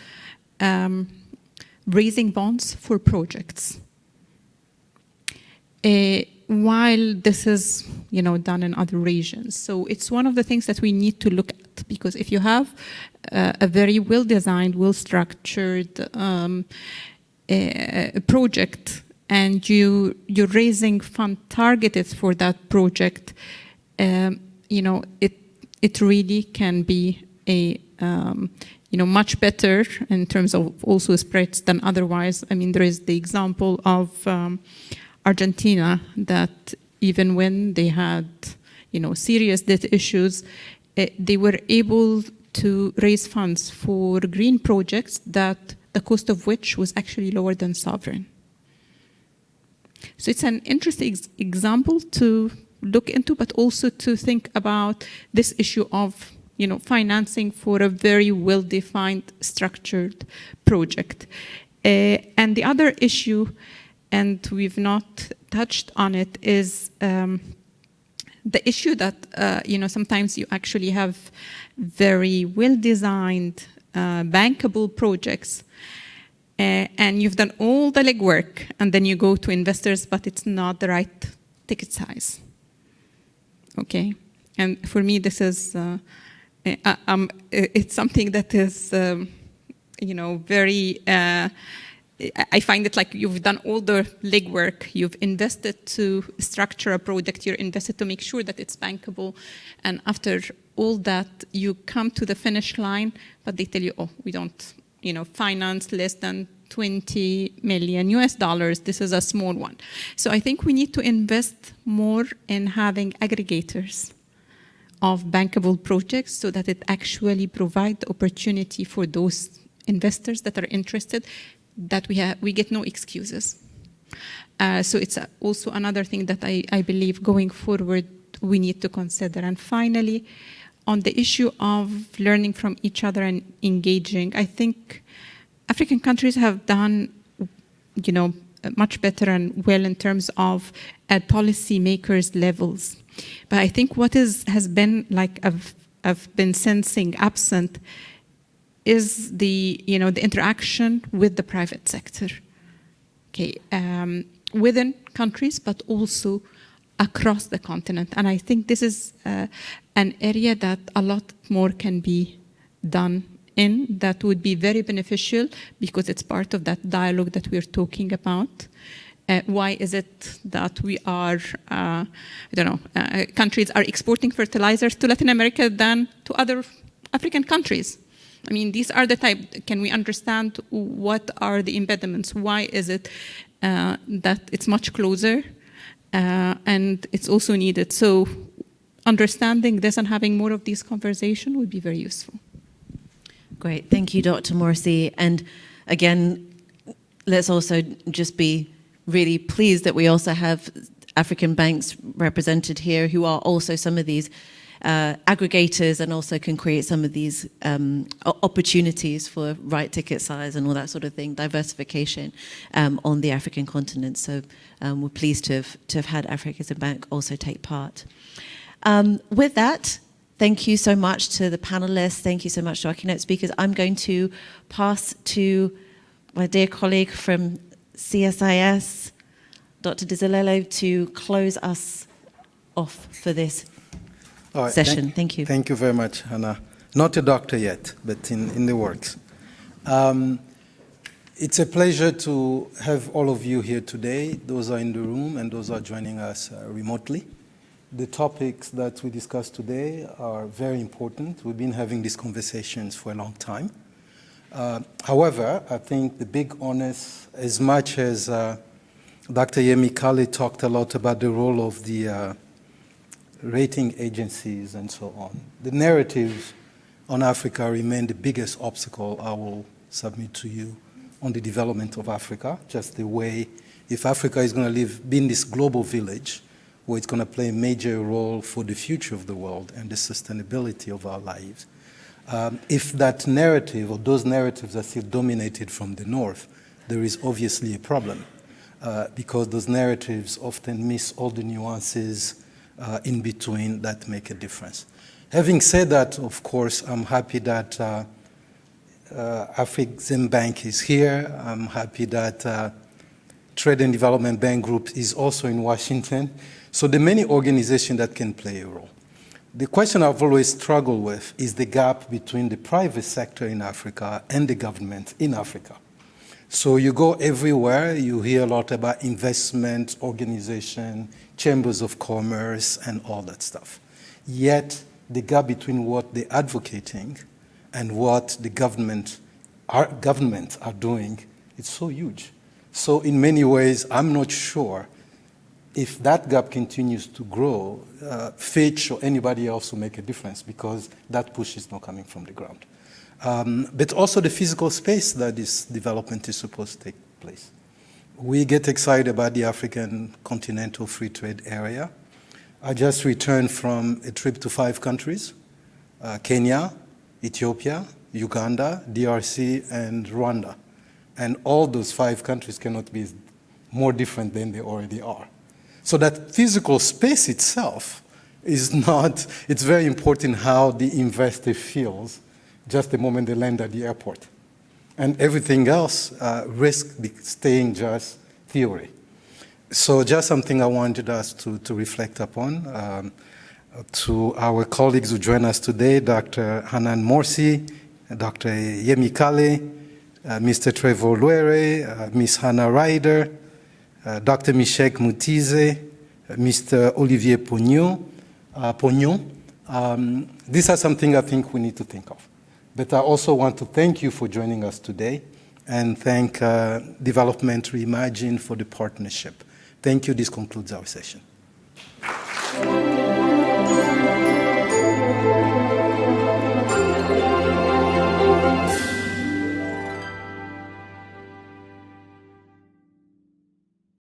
raising bonds for projects. While this is done in other regions. So it's one of the things that we need to look at, because if you have a very well-designed, well-structured project and you're raising fund targeted for that project, it it really can be a much better in terms of also spreads than otherwise. I mean, there is the example of Argentina that even when they had serious debt issues, they were able to raise funds for green projects that the cost of which was actually lower than sovereign. So it's an interesting example to look into, but also to think about this issue of financing for a very well-defined, structured project. And the other issue, and we've not touched on it, is the issue that sometimes you actually have very well-designed, bankable projects, and you've done all the legwork, and then you go to investors, but it's not the right ticket size. Okay, and for me, this is it's something that is very. I find it like you've done all the legwork, you've invested to structure a product, you're invested to make sure that it's bankable, and after all that, you come to the finish line, but they tell you, oh, we don't, finance less than $20 million US. This is a small one. So I think we need to invest more in having aggregators of bankable projects so that it actually provides the opportunity for those investors that are interested, that we get no excuses. So it's also another thing that I believe going forward we need to consider. And finally, on the issue of learning from each other and engaging, I think African countries have done, much better and well in terms of at policymakers' levels. But I think what has been like I've been sensing absent is the interaction with the private sector, okay, within countries, but also across the continent. And I think this is an area that a lot more can be done in, that would be very beneficial because it's part of that dialogue that we're talking about. Why is it that we are, countries are exporting fertilizers to Latin America than to other African countries? I mean, these are the type, can we understand what are the impediments? Why is it that it's much closer and it's also needed? So understanding this and having more of these conversations would be very useful. Great, thank you, Dr. Morsi. And again, let's also just be really pleased that we also have African banks represented here who are also some of these aggregators and also can create some of these opportunities for right ticket size and all that sort of thing, diversification on the African continent. So we're pleased to have had Africa as a bank also take part. With that, thank you so much to the panelists. Thank you so much to our keynote speakers. I'm going to pass to my dear colleague from CSIS, Dr. DeZilello, to close us off for this session. Thank you. Thank you very much, Hannah. Not a doctor yet, but in the works. It's a pleasure to have all of you here today. Those are in the room and those are joining us remotely. The topics that we discussed today are very important. We've been having these conversations for a long time. However, I think the big onus, as much as Dr. Yemi Kale talked a lot about the role of the rating agencies and so on, the narrative on Africa remain the biggest obstacle I will submit to you on the development of Africa, just the way, if Africa is going to be in this global village, where it's going to play a major role for the future of the world and the sustainability of our lives. If that narrative or those narratives are still dominated from the north, there is obviously a problem because those narratives often miss all the nuances in between that make a difference. Having said that, of course, I'm happy that Afrexim Bank is here. I'm happy that Trade and Development Bank Group is also in Washington. So there are many organizations that can play a role. The question I've always struggled with is the gap between the private sector in Africa and the government in Africa. So you go everywhere, you hear a lot about investment, organization, chambers of commerce, and all that stuff. Yet the gap between what they're advocating and what the governments are doing, it's so huge. So in many ways, I'm not sure if that gap continues to grow, Fitch or anybody else will make a difference, because that push is not coming from the ground. But also the physical space that this development is supposed to take place. We get excited about the African continental free trade area. I just returned from a trip to 5 countries, Kenya, Ethiopia, Uganda, DRC, and Rwanda. And all those 5 countries cannot be more different than they already are. So that physical space itself is not, it's very important how the investor feels just the moment they land at the airport. And everything else risks staying just theory. So just something I wanted us to reflect upon. To our colleagues who join us today, Dr. Hanan Morsi, Dr. Yemi Kale, Mr. Trevor Luere, Ms. Hannah Ryder, Dr. Mishek Mutize, Mr. Olivier Pognon. These are something I think we need to think of. But I also want to thank you for joining us today and thank Development Reimagined for the partnership. Thank you. This concludes our session.